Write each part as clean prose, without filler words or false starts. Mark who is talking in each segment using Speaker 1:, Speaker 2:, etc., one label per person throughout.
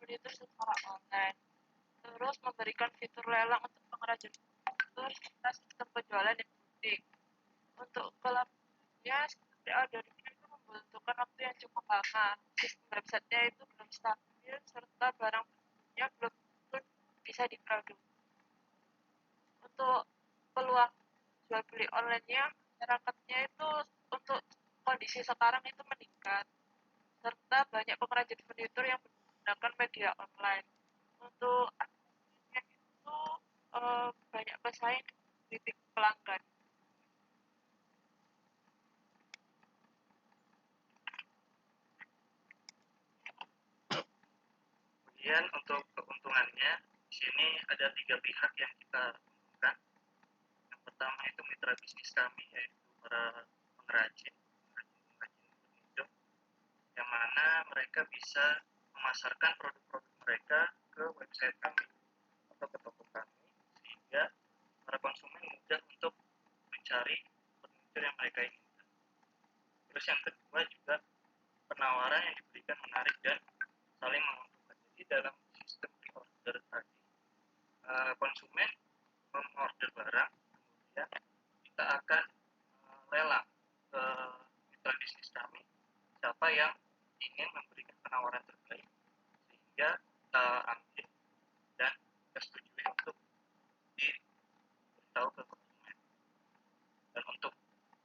Speaker 1: furnitur secara online, terus memberikan fitur lelang untuk pengrajin furnitur serta sistem penjualan yang unik. Untuk kelapangannya, seperti algoritma itu membutuhkan waktu yang cukup lama. Sistem websitenya itu belum stabil serta barang bentuknya belum tentu bisa diproduksi. Untuk peluang jual beli online-nya, masyarakatnya itu untuk kondisi sekarang itu meningkat, serta banyak pengrajin furnitur yang menggunakan media online. Untuk adanya itu banyak pesaing kritik pelanggan.
Speaker 2: Kemudian untuk keuntungannya, di sini ada 3 pihak yang kita untungkan. Yang pertama itu mitra bisnis kami, yaitu para pengrajin furnitur, yang mana mereka bisa memasarkan produk-produk mereka ke website kami atau ke toko kami, sehingga para konsumen mudah untuk mencari furnitur yang mereka inginkan. Terus yang kedua juga penawaran yang diberikan menarik dan saling menguntungkan. Jadi dalam sistem pre-order tadi, konsumen memorder barang, kemudian kita akan lelang ke mitra bisnis kami siapa yang ingin memberikan penawaran terbaik, sehingga kita ambil dan kita setujui untuk diberitahu ke konsumen. Dan untuk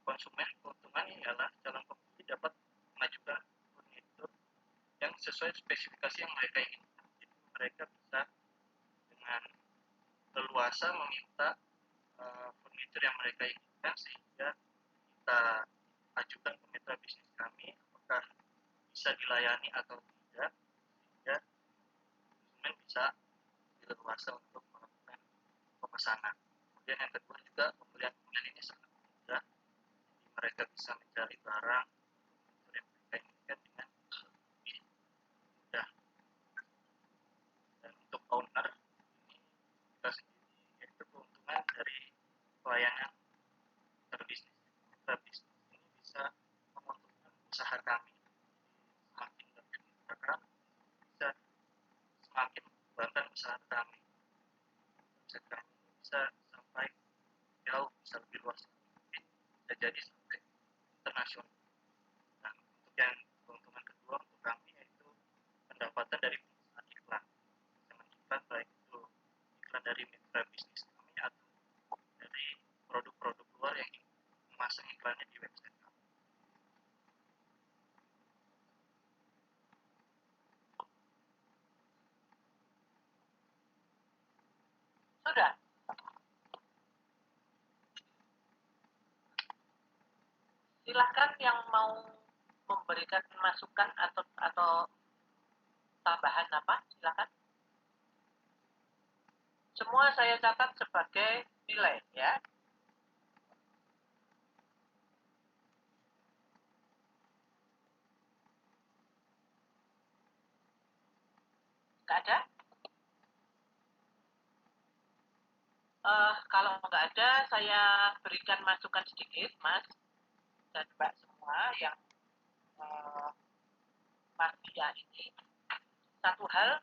Speaker 2: konsumen, keuntungannya ialah calon pembeli dapat mengajukan furnitur yang sesuai spesifikasi yang mereka inginkan. Jadi mereka bisa dengan leluasa meminta furnitur yang mereka inginkan, sehingga kita ajukan ke mitra bisnis kami apakah bisa dilayani atau tidak, sehingga konsumen bisa leluasa untuk melakukan pemesanan. Kemudian yang kedua juga pembelian ini sangat mudah, jadi mereka bisa mencari barang furnitur yang mereka inginkan dengan lebih mudah. Dan untuk owner ini kita sendiri, yaitu keuntungan dari pelayanan terbisnis. Mitra bisnis ini bisa menguntungkan usaha kami. Semakin banyak mitra bisa semakin mengembangkan usaha kami. Website kami bisa sampai jauh, bisa lebih luas, mungkin bisa jadi sampai internasional. Nah, untuk yang keuntungan kedua untuk kami yaitu pendapatan dari pemasaran iklan. Dengan iklan baik itu iklan dari mitra bisnis kami atau dari produk-produk luar yang memasang iklannya di website kami.
Speaker 3: Sudah. Silakan yang mau memberikan masukan atau tambahan apa, silakan. Semua saya catat sebagai nilai ya. Nggak ada? Kalau nggak ada, saya berikan masukan sedikit, Mas dan Mbak semua yang panitia ini. Satu hal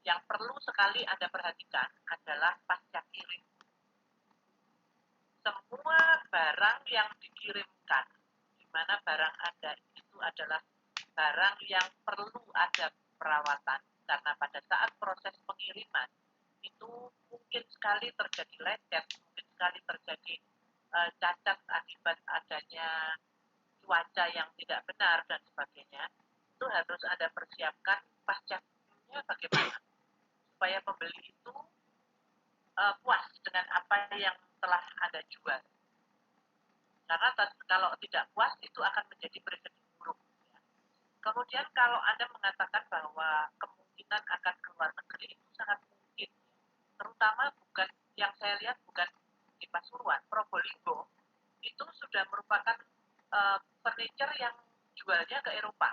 Speaker 3: yang perlu sekali Anda perhatikan adalah pasca kirim. Semua barang yang dikirimkan, di mana barang Anda itu adalah barang yang perlu ada perawatan, karena pada saat proses pengiriman itu mungkin sekali terjadi lecet, mungkin sekali terjadi cacat akibat adanya cuaca yang tidak benar dan sebagainya. Itu harus Anda persiapkan pasca kirimnya bagaimana supaya pembeli itu puas dengan apa yang telah Anda jual. Karena kalau tidak puas itu akan menjadi presiden buruk. Ya. Kemudian kalau Anda mengatakan bahwa kemungkinan akan keluar negeri itu sangat mungkin. Terutama bukan yang saya lihat bukan di Pasuruan, Probolinggo itu sudah merupakan furniture yang jualnya ke Eropa.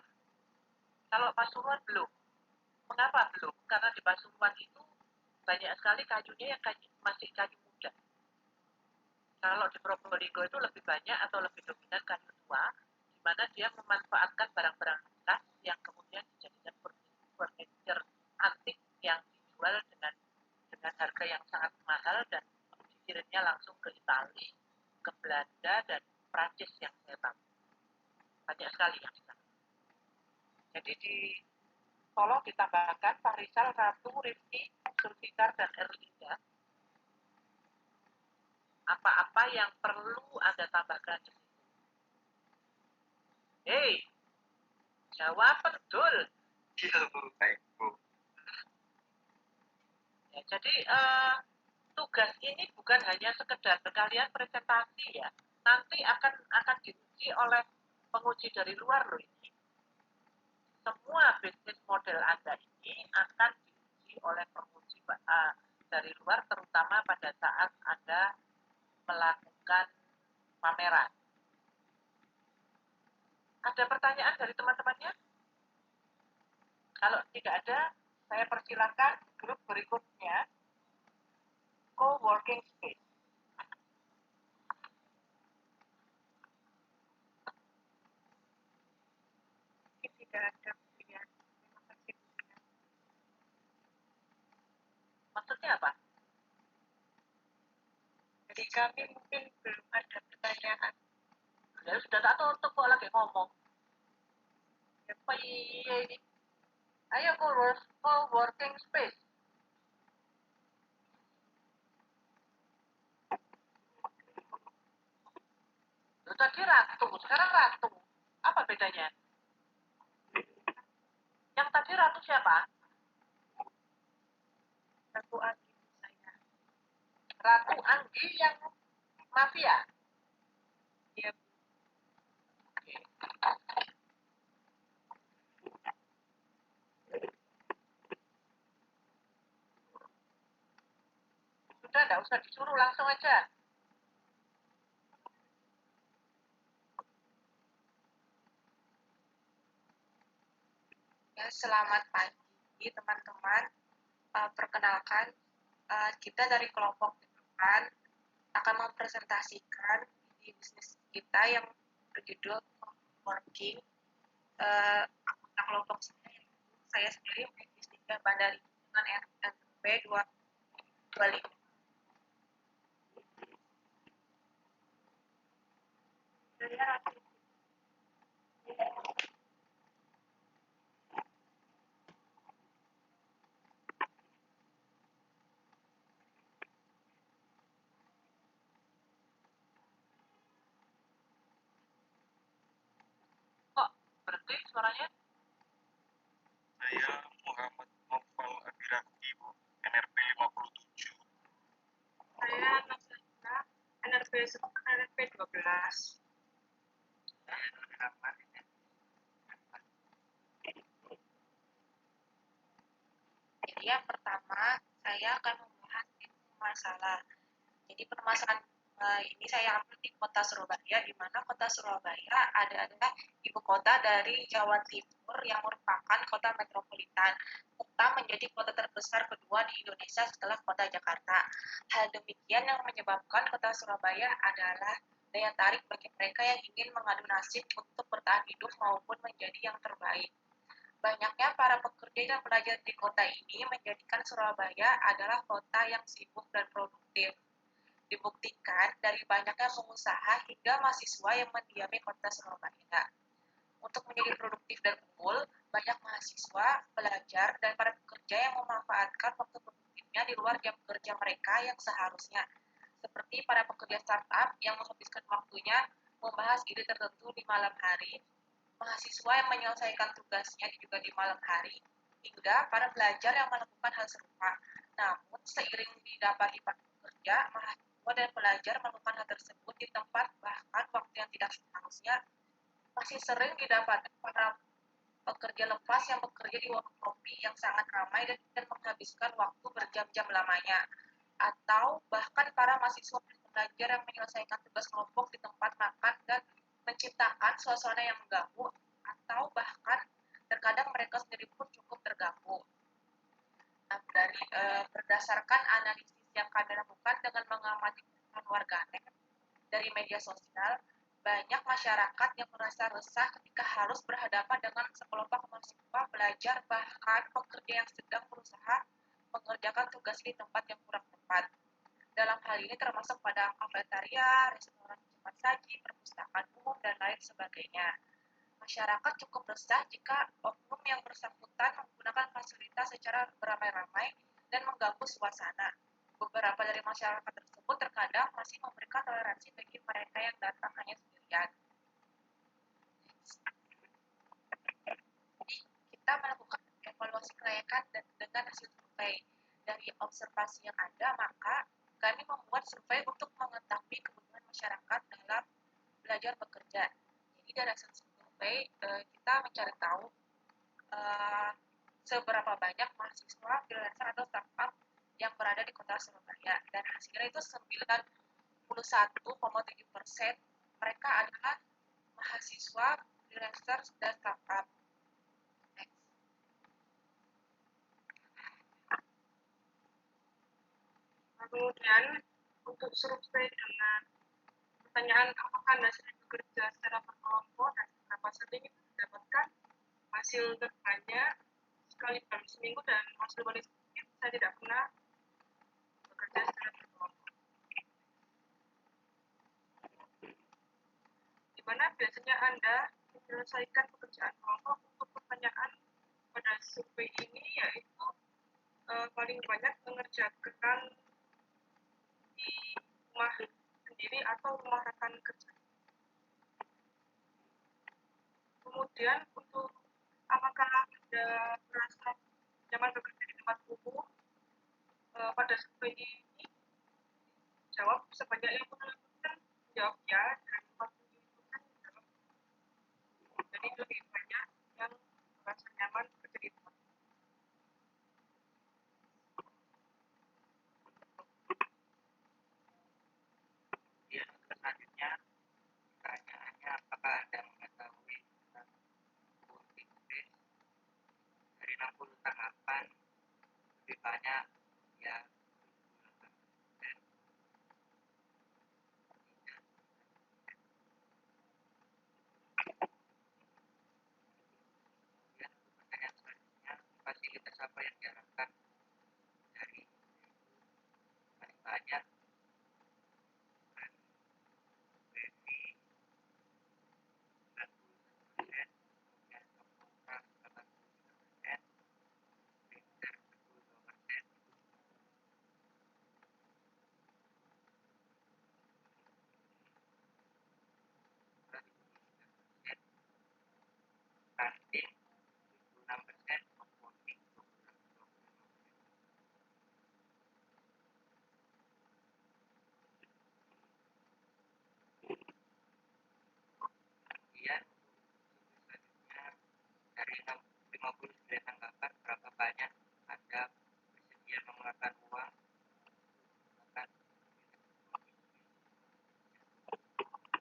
Speaker 3: Kalau Pasuruan belum. Mengapa belum? Karena di Pasuruan itu banyak sekali kayunya yang masih kayu muda. Kalau di Probolinggo itu lebih banyak atau lebih dominan kayu tua, di mana dia memanfaatkan barang-barang bekas yang kemudian dijadikan furniture antik dijual dengan harga yang sangat mahal dan dikirimnya langsung ke Italia, ke Belanda dan Prancis yang saya tahu. Banyak sekali yang di sana. Jadi di Solo ditambahkan Pak Rizal, Ratu, Rifki, Zulfikar, dan Erlinda. Apa-apa yang perlu Anda tambahkan di situ? Hei, jawab betul.
Speaker 2: Iya Bu, baik Bu.
Speaker 3: Ya, jadi tugas ini bukan hanya sekedar kalian presentasi ya. Nanti akan diuji oleh penguji dari luar loh ini. Semua bisnis model Anda ini akan diuji oleh penguji dari luar, terutama pada saat Anda melakukan pameran. Ada pertanyaan dari teman-temannya? Kalau tidak ada, saya persilahkan grup berikutnya, co-working space.
Speaker 1: Tidak ada pilihan. Terima kasih.
Speaker 3: Maksudnya apa?
Speaker 1: Jadi kami mungkin belum ada pertanyaan.
Speaker 3: Ya sudah tak tutup kok lagi ngomong. Ya, apa iya ini? Ayo co-working space. Loh, tadi Ratu, sekarang Ratu. Apa bedanya? Yang tadi Ratu siapa?
Speaker 1: Ratu Agi saya.
Speaker 3: Ratu Anggi yang mafia.
Speaker 1: Iya,
Speaker 3: Oke. Sudah, tidak usah disuruh, langsung aja.
Speaker 1: ya, selamat pagi teman-teman. Perkenalkan, kita dari kelompok depan akan mempresentasikan di bisnis kita yang berjudul working. Anggota kelompok saya sendiri memiliki tiga bandar dengan NP 225.
Speaker 3: Kok berhenti suaranya?
Speaker 2: Saya Muhammad Noval Abiraki Bu, NRP 57.
Speaker 1: Saya Nasrina, NRP 12.
Speaker 2: Saya dari Rahman.
Speaker 1: Jadi yang pertama, saya akan membahas masalah. Jadi permasalahan ini saya ambil di kota Surabaya, di mana kota Surabaya adalah ibu kota dari Jawa Timur yang merupakan kota metropolitan, serta menjadi kota terbesar kedua di Indonesia setelah kota Jakarta. Hal demikian yang menyebabkan kota Surabaya adalah daya tarik bagi mereka yang ingin mengadu nasib untuk bertahan hidup maupun menjadi yang terbaik. Banyaknya para pekerja dan pelajar di kota ini menjadikan Surabaya adalah kota yang sibuk dan produktif. Dibuktikan dari banyaknya pengusaha hingga mahasiswa yang mendiami kota Surabaya. Untuk menjadi produktif dan unggul, banyak mahasiswa, pelajar, dan para pekerja yang memanfaatkan waktu produktifnya di luar jam kerja mereka yang seharusnya. Seperti para pekerja startup yang menghabiskan waktunya membahas ide tertentu di malam hari, mahasiswa yang menyelesaikan tugasnya juga di malam hari, hingga para pelajar yang melakukan hal serupa. Namun, seiring didapati para pekerja, mahasiswa dan pelajar melakukan hal tersebut di tempat bahkan waktu yang tidak seharusnya, masih sering didapati para pekerja lepas yang bekerja di warung kopi yang sangat ramai dan menghabiskan waktu berjam-jam lamanya. Atau bahkan para mahasiswa dan pelajar yang menyelesaikan tugas kelompok di tempat makan dan menciptakan suasana yang mengganggu, atau bahkan terkadang mereka sendiri pun cukup terganggu. Nah, berdasarkan analisis yang kami lakukan dengan mengamati warganet dari media sosial, banyak masyarakat yang merasa resah ketika harus berhadapan dengan sekelompok mahasiswa, pelajar, bahkan pekerja yang sedang berusaha mengerjakan tugas di tempat yang kurang tepat. Dalam hal ini termasuk pada kafetaria, restoran cepat saji, perpustakaan umum, dan lain sebagainya. Masyarakat cukup resah jika oknum yang bersangkutan menggunakan fasilitas secara beramai-ramai dan mengganggu suasana. Beberapa dari masyarakat tersebut terkadang masih memberikan toleransi bagi mereka yang datang hanya sendirian. Jadi, kita melakukan evaluasi kelayakan dengan hasil survei. Dari observasi yang ada, maka kami membuat survei untuk mengetahui kebutuhan masyarakat dalam belajar bekerja. Jadi dari hasil survei kita mencari tahu seberapa banyak mahasiswa, freelancer atau startup yang berada di kota Surabaya, dan hasilnya itu 91,7% mereka adalah mahasiswa, freelancer, dan startup.
Speaker 4: Kemudian untuk survei dengan pertanyaan apakah Anda sering bekerja secara berkelompok dan berapa sering itu mendapatkan hasil terbanyak sekali dalam seminggu, dan hasil paling sedikit saya tidak pernah bekerja secara berkelompok. Di mana biasanya Anda menyelesaikan pekerjaan kelompok? Untuk pertanyaan pada survei ini yaitu paling banyak mengerjakan di rumah sendiri atau rumah rekan kerja. Kemudian untuk apakah Anda merasa nyaman bekerja di tempat umum, pada survei ini jawab sebanyak 50% menjawab ya, dan 47% menjawab. Jadi lebih banyak yang merasa nyaman bekerja di tempat.
Speaker 2: Kemudian selanjutnya pertanyaannya, apakah Anda mengetahui tentang working space? Dari 60 tahapan lebih banyak ya 78%. Kemudian untuk pertanyaan selanjutnya, fasilitas apa yang diharapkan dari paling banyak wifi 91%, kemudian komputer 83%, printer 22%, kantin 76%, compounding 25%. Kemudian selanjutnya dari 59 tanggapan, berapa banyak Anda bersedia mengeluarkan uang menggunakan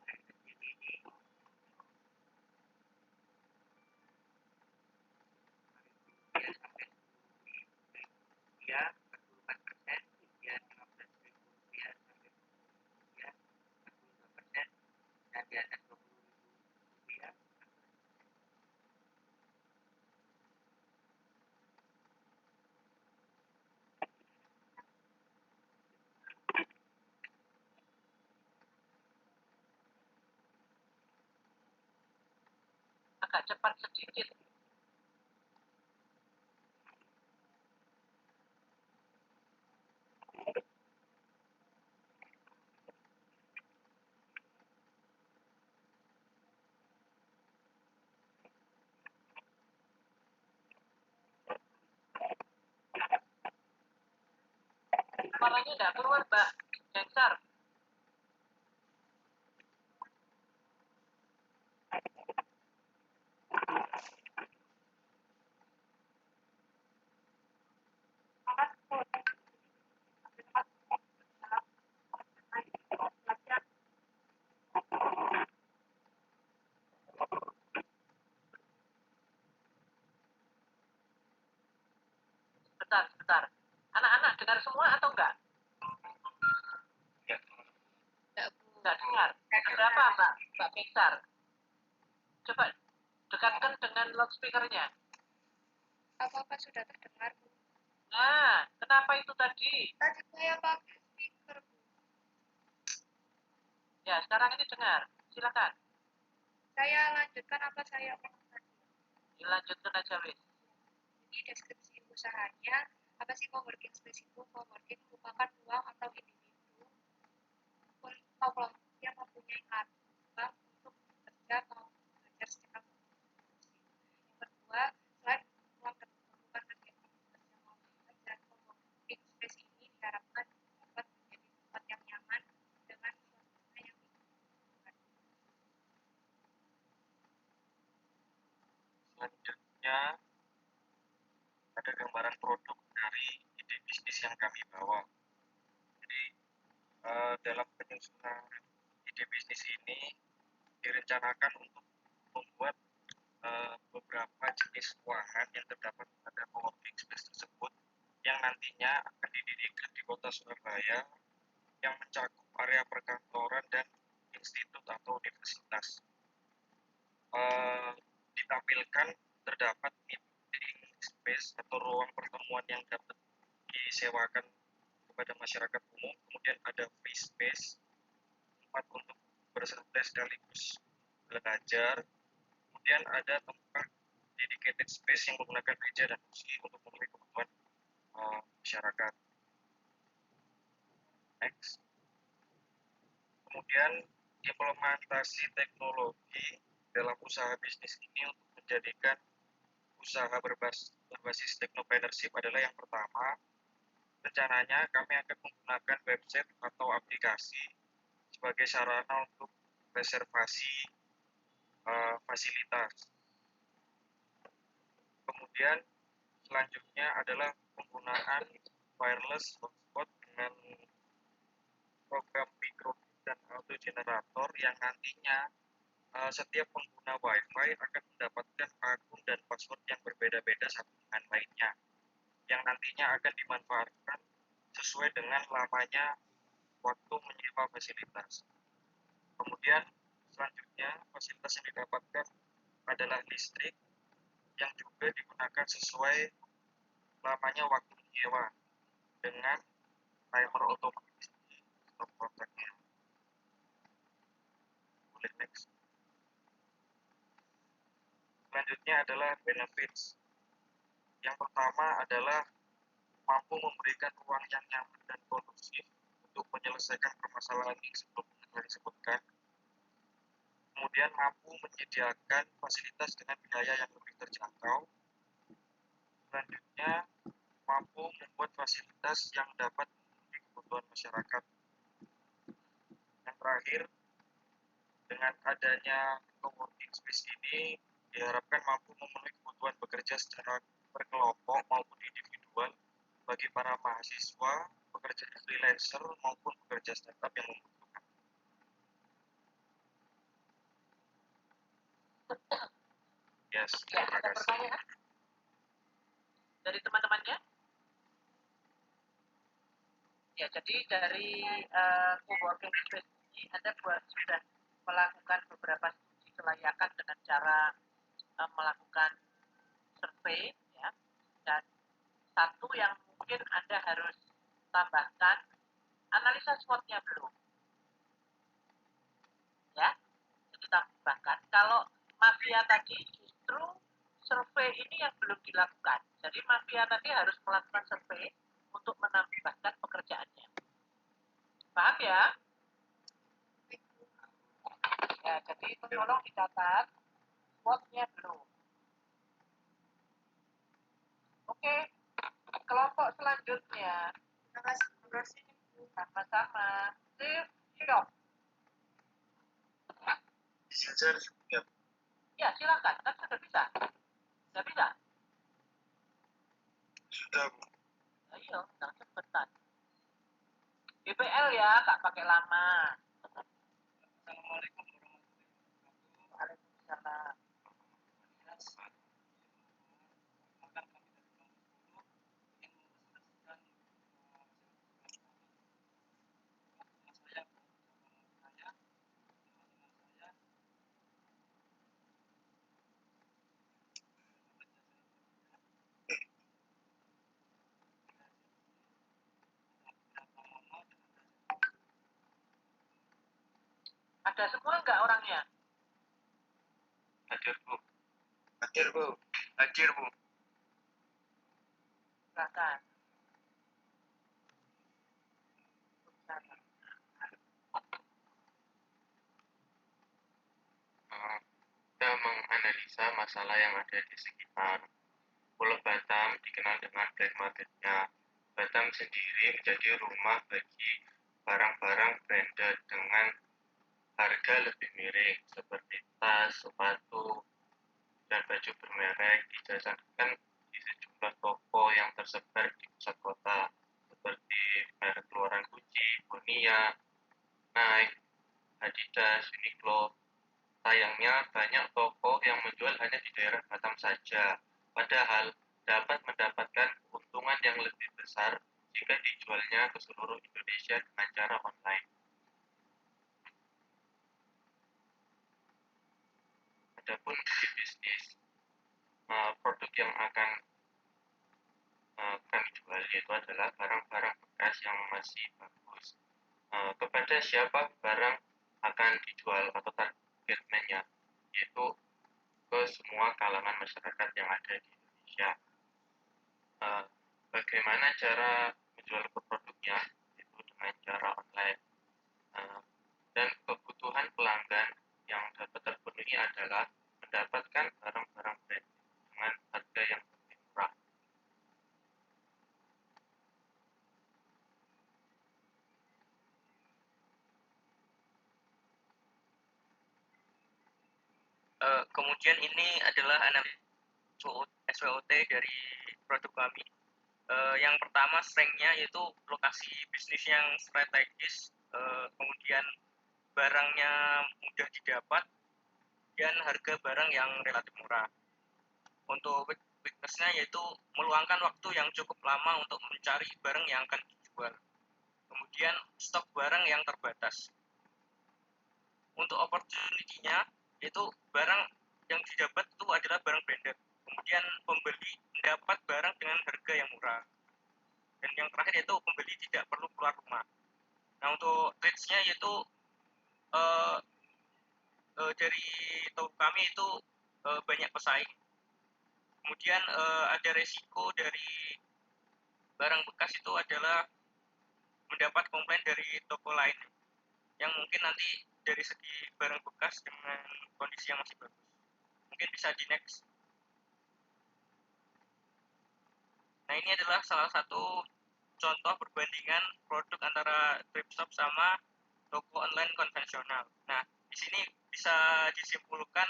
Speaker 2: dari kecil ini rupiah sampai 10.000 rupiah 44%, kemudian 15.000 rupiah sampai 20.000 rupiah 42%, dan di atas 20.000 rupiah 16%.
Speaker 3: Agak cepat sedikit. Suaranya tidak keluar, Mbak. Gencar. Sebentar. Anak-anak dengar semua atau enggak? Enggak dengar. Ada apa, Mbak Gencar? Coba dekatkan dengan loudspeakernya.
Speaker 1: Apakah sudah terdengar?
Speaker 3: Nah, kenapa kenapa itu tadi?
Speaker 1: Tadi saya pakai speaker, Bu.
Speaker 3: Ya, sekarang ini dengar. Silakan.
Speaker 1: Saya lanjutkan apa saya ulang tadi?
Speaker 3: Dilanjutkan aja, wis.
Speaker 1: Jadi deskripsi usahanya, apa sih coworking space itu? Coworking merupakan ruang atau individu atau kelompok yang mempunyai latar untuk bekerja atau belajar secara kolaborasi. Yang kedua, selain ruang melakukan kegiatan bekerja maupun belajar, coworking space ini diharapkan dapat menjadi tempat yang nyaman dengan suasana yang dibutuhkan.
Speaker 5: Selanjutnya ada gambaran produk dari ide bisnis yang kami bawa. Jadi dalam penyusunan ide bisnis ini direncanakan untuk membuat beberapa jenis ruangan yang terdapat pada coworking space tersebut yang nantinya akan didirikan di kota Surabaya yang mencakup area perkantoran dan institut atau universitas. Ditampilkan terdapat meeting space atau ruang pertemuan yang dapat disewakan kepada masyarakat umum, kemudian ada free space, tempat untuk bersantai sekaligus belajar, kemudian ada tempat dedicated space yang menggunakan meja dan kursi untuk memenuhi kebutuhan masyarakat. Next. Kemudian implementasi teknologi dalam usaha bisnis ini untuk menjadikan usaha berbasis teknopreneurship adalah yang pertama, rencananya kami akan menggunakan website atau aplikasi sebagai sarana untuk reservasi fasilitas. Kemudian selanjutnya adalah penggunaan wireless hotspot dengan program microbit dan auto generator yang nantinya setiap pengguna WiFi akan mendapatkan akun dan password yang berbeda-beda satu dengan lainnya, yang nantinya akan dimanfaatkan sesuai dengan lamanya waktu menyewa fasilitas. Kemudian selanjutnya fasilitas yang didapatkan adalah listrik yang juga digunakan sesuai lamanya waktu menyewa dengan timer otomatis di stop kontaknya. Boleh next. Selanjutnya adalah benefits. Yang pertama adalah mampu memberikan ruang yang nyaman dan kondusif untuk menyelesaikan permasalahan yang sebelumnya disebutkan. Kemudian mampu menyediakan fasilitas dengan biaya yang lebih terjangkau. Selanjutnya mampu membuat fasilitas yang dapat memenuhi kebutuhan masyarakat. Yang terakhir, dengan adanya coworking space ini diharapkan mampu memenuhi kebutuhan bekerja secara berkelompok maupun individual bagi para mahasiswa, pekerja freelancer maupun pekerja startup yang membutuhkan. Yes,
Speaker 3: Ya,
Speaker 5: terima
Speaker 3: ada
Speaker 5: kasih.
Speaker 3: pertanyaan dari teman-temannya? Ya, jadi dari coworking space ini Anda sudah melakukan beberapa studi kelayakan dengan cara melakukan survei, ya, dan satu yang mungkin Anda harus tambahkan, analisa SWOT-nya belum, ya. Jadi tambahkan, kalau mafia tadi justru survei ini yang belum dilakukan. Jadi mafia tadi harus melakukan survei untuk menambahkan pekerjaannya. Paham ya? Ya, jadi itu tolong dicatat, SWOT-nya belum. Oke, kelompok selanjutnya.
Speaker 1: Terima kasih.
Speaker 3: Sama-sama. Siap.
Speaker 5: Belajar juga.
Speaker 3: Ya, silakan. Kan sudah bisa. Sudah bisa?
Speaker 5: Sudah, Bu.
Speaker 3: Ayo, jangan cepetan. BPL ya, tak pakai lama.
Speaker 2: Assalamualaikum warahmatullahi wabarakatuh.
Speaker 3: Waalaikumsalam.
Speaker 2: Makan kami dari kelompok 10 ingin mempresentasikan nama saya, teman-teman saya.
Speaker 3: Ada semua nggak orangnya?
Speaker 2: Hadir Bu.
Speaker 6: Hadir Bu.
Speaker 2: Hadir Bu.
Speaker 3: Silakan.
Speaker 7: Kita menganalisa masalah yang ada di sekitar Pulau Batam dikenal dengan black marketnya. Batam sendiri menjadi rumah bagi barang-barang branded dengan harga lebih miring seperti tas, sepatu, dan baju bermerek dijajakan di sejumlah toko yang tersebar di pusat kota seperti merek keluaran Gucci, Bonia, Nike, Adidas, Uniqlo. Sayangnya banyak toko yang menjual hanya di daerah Batam saja, padahal dapat mendapatkan keuntungan yang lebih besar jika dijualnya ke seluruh Indonesia dengan cara online. Adapun di bisnis, produk yang akan kami jual itu adalah barang-barang bekas yang masih bagus. Kepada siapa barang akan dijual atau targetnya, yaitu ke semua kalangan masyarakat yang ada di Indonesia. Bagaimana cara menjual produknya? Itu dengan cara online. Dan kebutuhan pelanggan yang dapat terpenuhi adalah mendapatkan barang-barang brand dengan harga yang lebih murah.
Speaker 6: Kemudian ini adalah analisis SWOT dari produk kami. Yang pertama strength-nya yaitu lokasi bisnis yang strategis, kemudian barangnya mudah didapat, dan harga barang yang relatif murah. Untuk weakness-nya yaitu meluangkan waktu yang cukup lama untuk mencari barang yang akan dijual. Kemudian stok barang yang terbatas. Untuk opportunity-nya yaitu barang yang didapat itu adalah barang branded. Kemudian pembeli mendapat barang dengan harga yang murah. Dan yang terakhir yaitu pembeli tidak perlu keluar rumah. Nah, untuk trades-nya yaitu dari toko kami itu banyak pesaing. Kemudian ada resiko dari barang bekas itu adalah mendapat komplain dari toko lain yang mungkin nanti dari segi barang bekas dengan kondisi yang masih bagus. Mungkin bisa di next. Nah, ini adalah salah satu contoh perbandingan produk antara thrift shop sama toko online konvensional. Nah, di sini bisa disimpulkan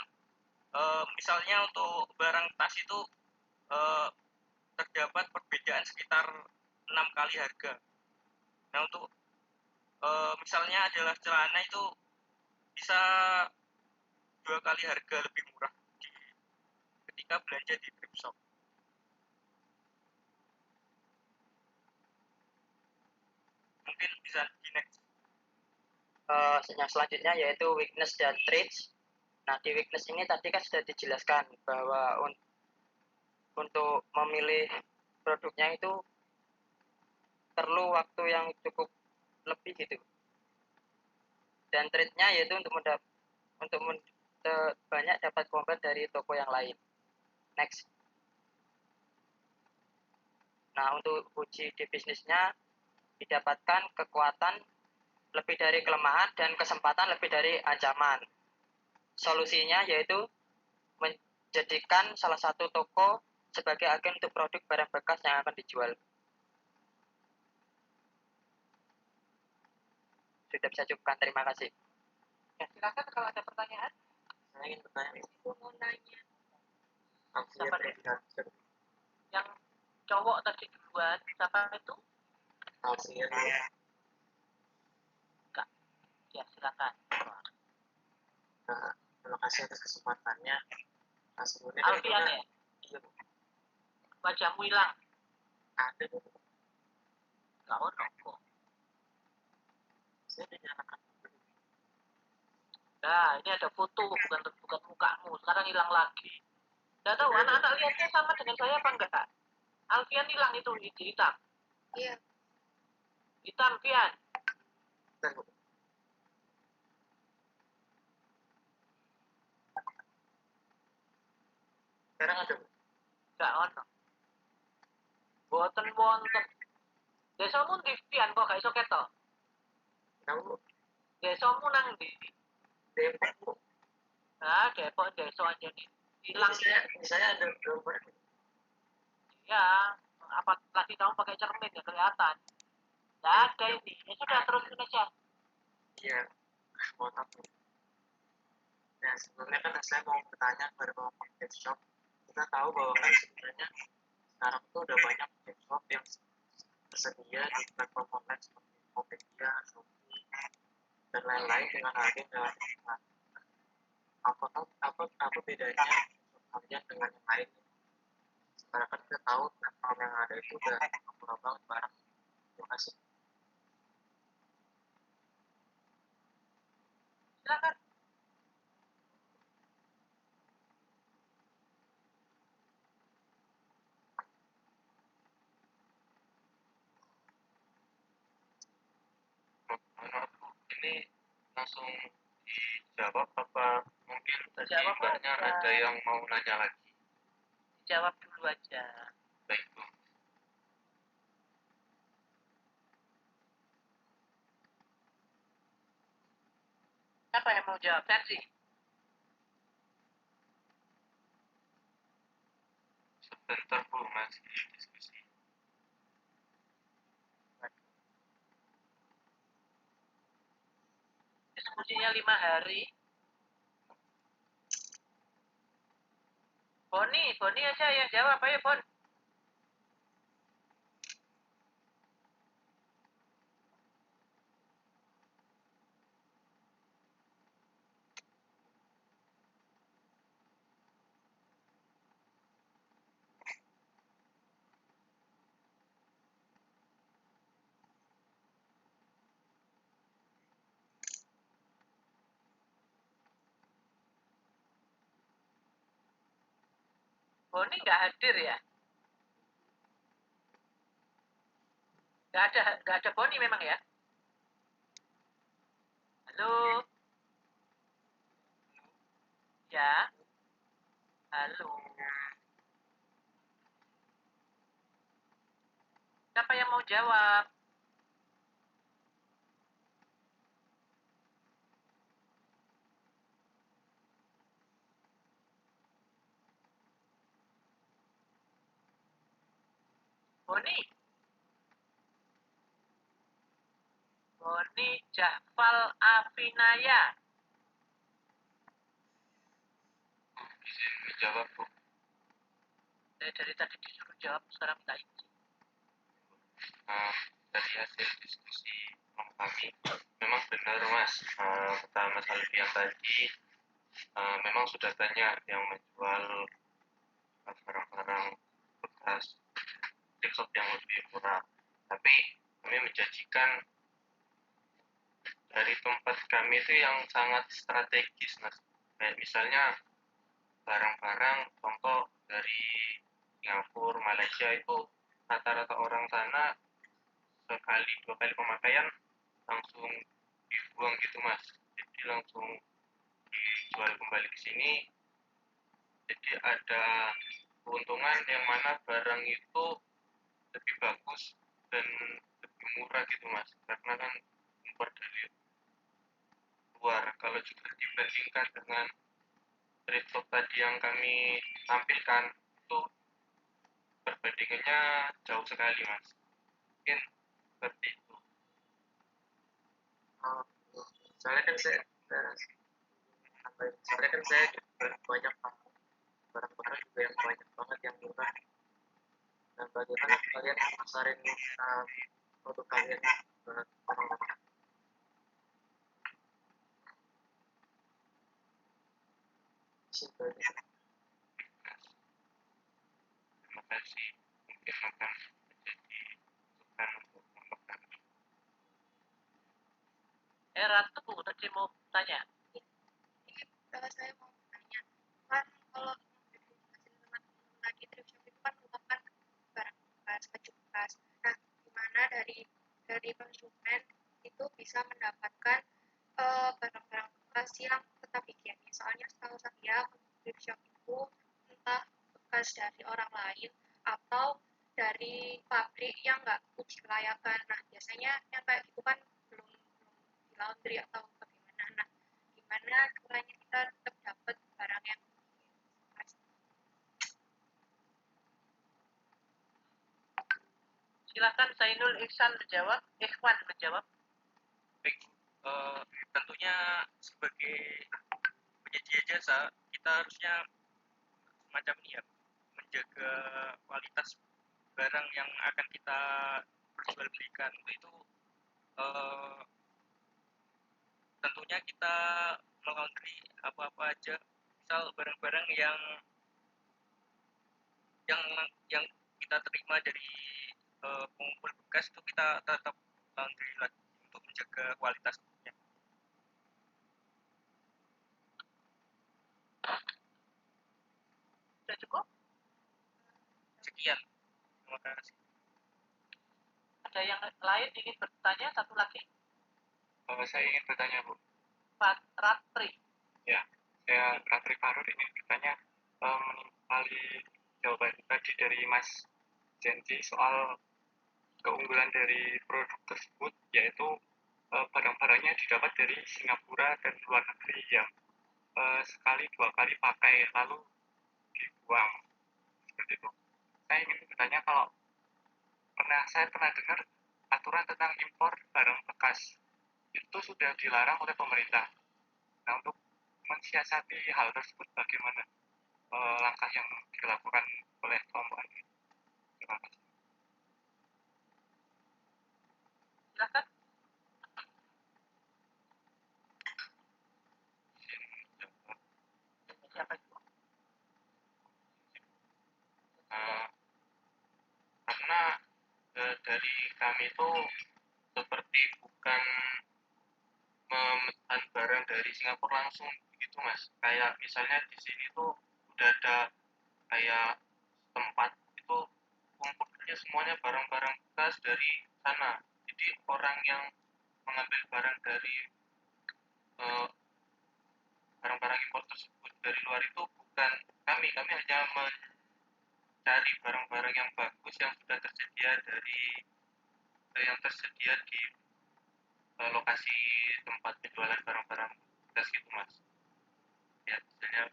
Speaker 6: misalnya untuk barang tas itu terdapat perbedaan sekitar 6 kali harga. Nah, untuk misalnya adalah celana itu bisa 2 kali harga lebih murah ketika belanja di thrift shop. Mungkin bisa di next.
Speaker 8: Yang selanjutnya yaitu weakness dan traits. Nah, di weakness ini tadi kan sudah dijelaskan bahwa untuk memilih produknya itu perlu waktu yang cukup lebih gitu. Dan trait-nya yaitu banyak dapat komplain dari toko yang lain. Next. Nah, untuk uji di bisnisnya didapatkan kekuatan lebih dari kelemahan dan kesempatan lebih dari ancaman. Solusinya yaitu menjadikan salah satu toko sebagai agen untuk produk barang bekas yang akan dijual. Sudah bisa cukupkan, terima kasih.
Speaker 3: Ya, silakan kalau ada pertanyaan.
Speaker 8: Saya ingin bertanya.
Speaker 1: Mau nanya.
Speaker 3: Siapa yang cowok tadi duluan, siapa itu?
Speaker 8: Alfian.
Speaker 3: Enggak. Ya, silakan.
Speaker 8: Terima kasih atas kesempatannya. Nah, sebelumnya
Speaker 3: Alfian ya?
Speaker 8: Iya,
Speaker 3: Wajahmu hilang.
Speaker 8: ada
Speaker 3: Enggak ono kok.
Speaker 8: saya dinyalakan.
Speaker 3: Nah, ini ada foto, bukan mukamu. Sekarang hilang lagi. Nggak tahu, anak-anak lihatnya sama dengan saya apa enggak? Alfian hilang itu, hitam.
Speaker 1: Iya.
Speaker 3: Hitam, Fian.
Speaker 8: Sekarang ada
Speaker 3: Gak ono. Boten wonten. Desamu ndi pian kok gak iso ketok?
Speaker 8: tahu
Speaker 3: Desamu nang ndi?
Speaker 8: Depok Bu.
Speaker 3: Nah, Depok desa aja nih. Hilang
Speaker 8: Saya ada berapa?
Speaker 3: ya. Apalagi kamu pakai cermin ya kelihatan. Gak ada ini. Ya sudah terus aja.
Speaker 8: Iya, motor. Nah, sebelumnya kan saya mau bertanya kepada Bapak gift shop. Kita tahu bahwa kan sebenarnya sekarang tuh udah banyak gift shop yang tersedia di platform online seperti Tokopedia, Shopee, dan lain-lain dengan harga yang relatif murah. Apa bedanya kalian dengan yang lain? Sekarang kan kita tahu platform yang ada itu udah murah banget barang. Terima kasih.
Speaker 3: Silakan.
Speaker 7: Ini langsung dijawab apa mungkin tadi
Speaker 3: Jawab
Speaker 7: Mbaknya
Speaker 3: aja.
Speaker 7: ada yang mau nanya lagi?
Speaker 3: Dijawab dulu aja.
Speaker 7: Baik Bu.
Speaker 3: Siapa yang mau jawab? Versi.
Speaker 7: Sebentar Bu, masih diskusi.
Speaker 3: Diskusinya 5 hari. Boni aja yang jawab. Ayo Bon. Boni nggak hadir ya? Nggak ada Boni memang ya? Halo? Ya? Halo? Siapa yang mau jawab? Boni? Boni Jahfal Afinaya.
Speaker 7: Izin menjawab Bu.
Speaker 3: Dari tadi disuruh jawab, sekarang minta izin.
Speaker 7: Dari hasil diskusi kami memang benar Mas, kata Mas Alfian tadi memang sudah banyak yang menjual barang-barang bekas desktop yang lebih murah, tapi kami menjanjikan dari tempat kami itu yang sangat strategis Mas, kayak misalnya barang-barang contoh dari Singapura, Malaysia itu rata-rata orang sana sekali 2 kali pemakaian langsung dibuang gitu Mas, jadi langsung dijual kembali ke sini, jadi ada keuntungan yang mana barang itu lebih bagus dan lebih murah gitu Mas, karena kan impor dari luar. Kalau juga dibandingkan dengan thrift shop tadi yang kami tampilkan itu perbandingannya jauh sekali Mas, mungkin seperti itu.
Speaker 8: Soalnya kan saya juga banyak barang-barang juga yang banyak banget yang murah. Dan bagaimana kalian masarin produk kalian ke orang-orang? Simpel gitu.
Speaker 7: Terima kasih, mungkin akan menjadi masukan untuk mengembangkan.
Speaker 3: Ratu tadi mau tanya.
Speaker 9: Saya mau tanya, kan kalau teman tadi thrift shop itu kan merupakan barang bekas, baju bekas. Nah, gimana dari konsumen itu bisa mendapatkan barang-barang bekas yang tetap higienis? Soalnya setahu saya untuk thrift shop itu entah bekas dari orang lain atau dari pabrik yang nggak uji kelayakan. Nah, biasanya yang kayak gitu kan belum di laundry atau bagaimana. Nah, gimana caranya kita tetap dapat barang yang bekas?
Speaker 3: Silakan Zainul Ihsan menjawab, Ikhwan menjawab.
Speaker 6: Baik, tentunya sebagai penyedia jasa kita harusnya semacam ini ya, menjaga kualitas barang yang akan kita perjualbelikan. Itu tentunya kita melaundry apa-apa aja, misal barang-barang yang kita terima dari pengumpul bekas itu kita tetap laundry lagi untuk menjaga kualitasnya.
Speaker 3: Sudah cukup?
Speaker 6: Sekian, terima kasih.
Speaker 3: Ada yang lain ingin bertanya? Satu lagi,
Speaker 7: Saya ingin bertanya, Bu.
Speaker 3: Pak Ratri.
Speaker 7: Ya, saya Ratri Farur ingin bertanya menimpali jawaban tadi dari Mas Jenji soal keunggulan dari produk tersebut, yaitu barang-barangnya didapat dari Singapura dan luar negeri yang sekali dua kali pakai lalu dibuang seperti itu. Saya ingin bertanya kalau saya pernah dengar aturan tentang impor barang bekas itu sudah dilarang oleh pemerintah. Nah, untuk mensiasati hal tersebut bagaimana langkah yang dilakukan oleh kelompok Anda? Terima kasih.
Speaker 3: Silakan. Siapa itu?
Speaker 7: Karena dari kami itu seperti bukan memesan barang dari Singapura langsung begitu, Mas. Kayak misalnya di sini tuh udah ada kayak tempat itu kumpulnya semuanya barang-barang bekas dari sana. Jadi orang yang mengambil barang dari barang-barang impor tersebut dari luar itu bukan kami hanya mencari barang-barang yang bagus yang sudah tersedia di lokasi tempat penjualan barang-barang bekas gitu, Mas. Ya, misalnya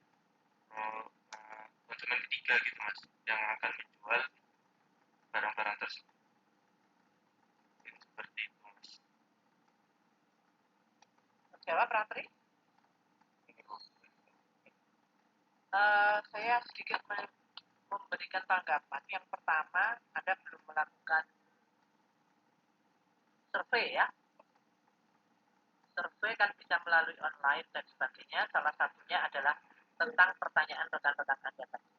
Speaker 7: konsumen ketiga gitu, Mas, yang akan menjual barang-barang tersebut. Seperti itu, Mas.
Speaker 3: Jawab, Ratri. Saya sedikit memberikan tanggapan. Yang pertama, Anda belum melakukan survei ya. Survei kan bisa melalui online dan sebagainya. Salah satunya adalah tentang pertanyaan rekan-rekan Anda tadi.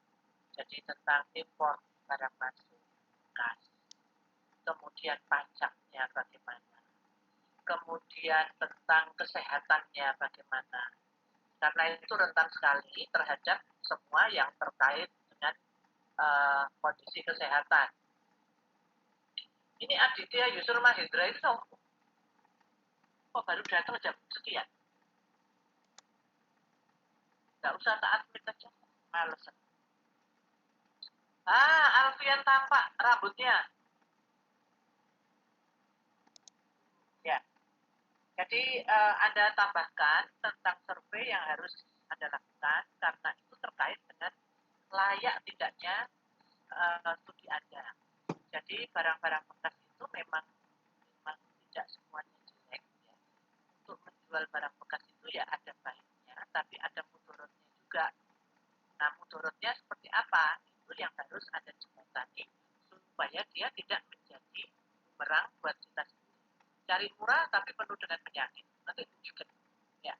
Speaker 3: Jadi tentang impor barang masuk bekas, kemudian pajaknya bagaimana, kemudian tentang kesehatannya bagaimana. Karena itu rentan sekali terhadap semua yang terkait dengan kondisi kesehatan. Ini Aditya Yusur Mahendra itu kok baru datang jam sekian? Nggak usah saat admit aja, males. Alfian tampak rambutnya. Ya, jadi Anda tambahkan tentang survei yang harus Anda lakukan karena itu terkait dengan layak tidaknya studi Anda. Jadi barang-barang bekas itu memang tidak semuanya jelek ya. Untuk menjual barang bekas itu ya ada baiknya, tapi ada mudaratnya juga. Nah, mudaratnya seperti apa? Itu yang harus Anda jembatani supaya dia tidak menjadi bumerang buat kita sendiri. Cari murah tapi penuh dengan penyakit, nanti juga ya.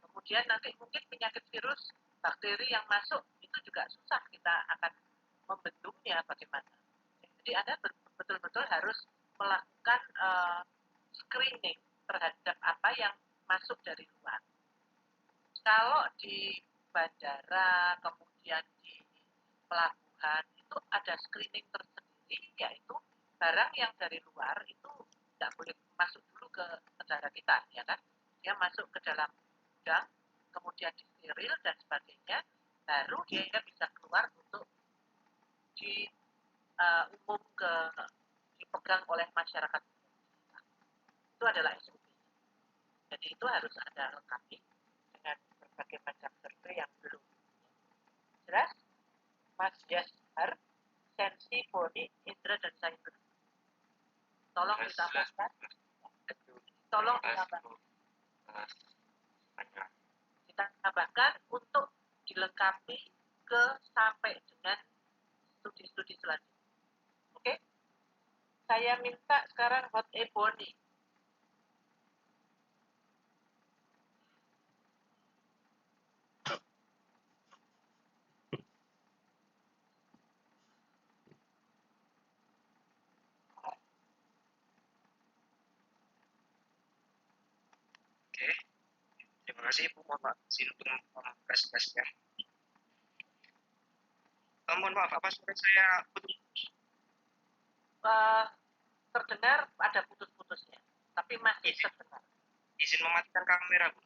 Speaker 3: Kemudian nanti mungkin penyakit virus, bakteri yang masuk itu juga susah kita akan membendungnya bagaimana. Jadi Anda betul-betul harus melakukan screening terhadap apa yang masuk dari luar. Kalau di bandara, kemudian di pelabuhan, itu ada screening tersendiri, yaitu barang yang dari luar itu tidak boleh masuk dulu ke negara kita, ya kan? Dia masuk ke dalam gudang, kemudian disteril dan sebagainya, baru dia bisa keluar untuk umum dipegang oleh masyarakat. Itu adalah SOP. Jadi itu harus ada lengkapi dengan berbagai macam survei yang belum. Jelas? Mas Yashar, sensi, body, indra, dan cyber. Tolong ditambahkan. Tolong ditambahkan. Ditambahkan untuk dilengkapi ke sampai dengan studi-studi selanjutnya. Oke? Saya minta sekarang hot ebony.
Speaker 6: Oke, terima kasih Bu. Mohon maaf izin untuk mempress-pressnya. Mohon maaf, apa suara saya putus?
Speaker 3: Terdengar ada putus-putusnya, tapi masih terdengar.
Speaker 6: Izin mematikan kamera, Bu.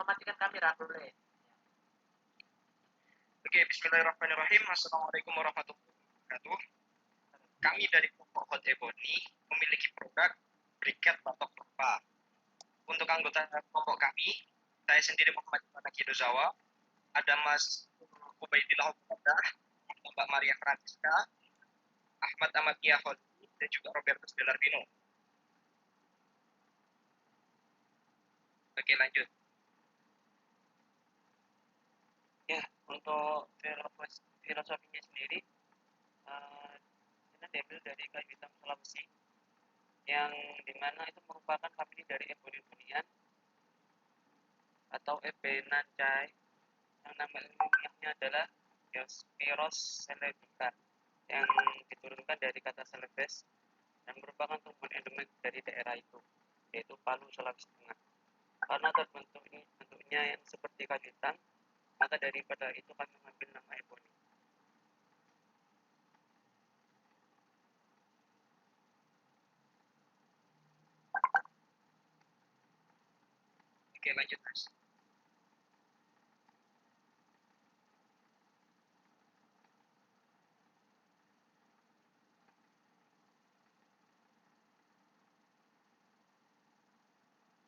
Speaker 3: Mematikan kamera boleh.
Speaker 6: Oke, bismillahirrahmanirrahim. Assalamualaikum warahmatullahi wabarakatuh. Kami dari kelompok Hot Ebony memiliki produk briket batok kelapa. Untuk anggota kelompok kami, saya sendiri Muhammad Iman Kidozawa, ada Mas Ubaidillah Obadah, Mbak Maria Francisca, Ahmad Amadiyah Holdi, dan juga Robertus Delarvino. Oke, lanjut. Ya, untuk filosofinya sendiri, ini diambil dari kayu hitam Sulawesi, yang dimana itu merupakan famili dari Ebonionian atau Ebenaceae, yang nama ilmiahnya adalah Diospyros celebica, yang diturunkan dari kata celebes dan merupakan tumbuhan endemik dari daerah itu, yaitu Palu, Sulawesi Tengah. Karena bentuknya yang seperti kayu hitam, maka daripada itu kami mengambil nama ebony. Oke, lanjut Mas.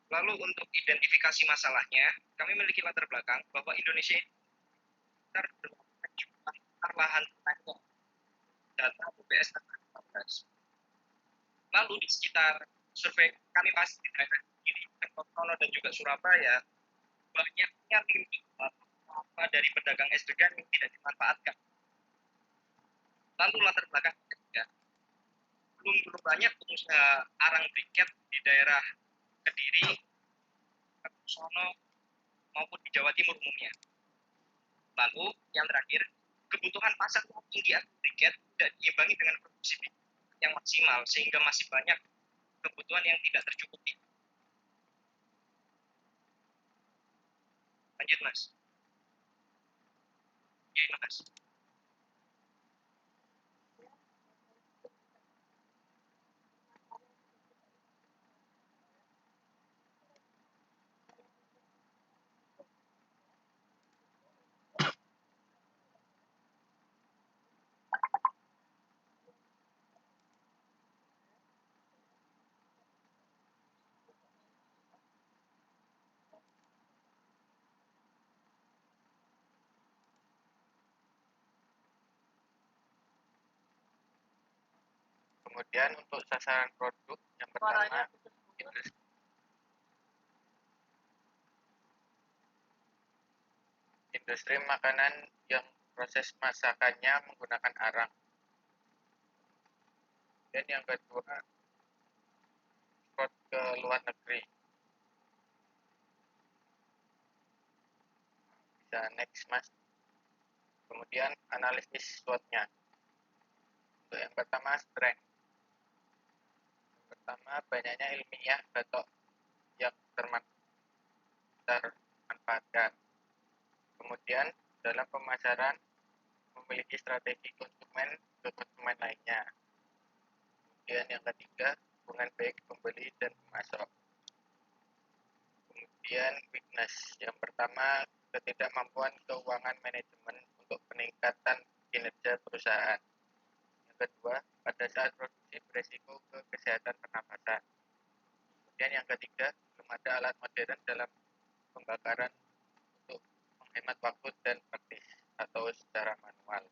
Speaker 6: Lalu untuk identifikasi masalahnya, kami memiliki latar belakang bahwa Indonesia terdapat jumlah lahan tanah data BPS 2014. Lalu di sekitar survei kami masih di daerah ini, Kertosono dan juga Surabaya, banyaknya limbah dari pedagang es degan yang tidak dimanfaatkan. Lalu latar belakang ketiga, belum banyak pengusaha arang briket di daerah Kediri, Kertosono maupun di Jawa Timur umumnya. Lalu yang terakhir, kebutuhan pasar yang tinggi akan briket tidak diimbangi dengan produksi yang maksimal, sehingga masih banyak kebutuhan yang tidak tercukupi. Lanjut Mas. Ya, terima kasih.
Speaker 7: Kemudian untuk sasaran produk yang pertama, industri makanan yang proses masakannya menggunakan arang. Dan yang kedua, ekspor ke luar negeri. Bisa next Mas. Kemudian analisis SWOT-nya. Untuk yang pertama, strength. Yang pertama, banyaknya ilmiah batok yang termanfaatkan. Kemudian dalam pemasaran memiliki strategi konsumen ke konsumen lainnya. Kemudian yang ketiga, hubungan baik pembeli dan pemasok. Kemudian weakness. Yang pertama, ketidakmampuan keuangan manajemen untuk peningkatan kinerja perusahaan. Yang kedua, pada saat produksi beresiko ke kesehatan pernapasan. Kemudian yang ketiga, belum ada alat modern dalam pembakaran untuk menghemat waktu dan praktis atau secara manual.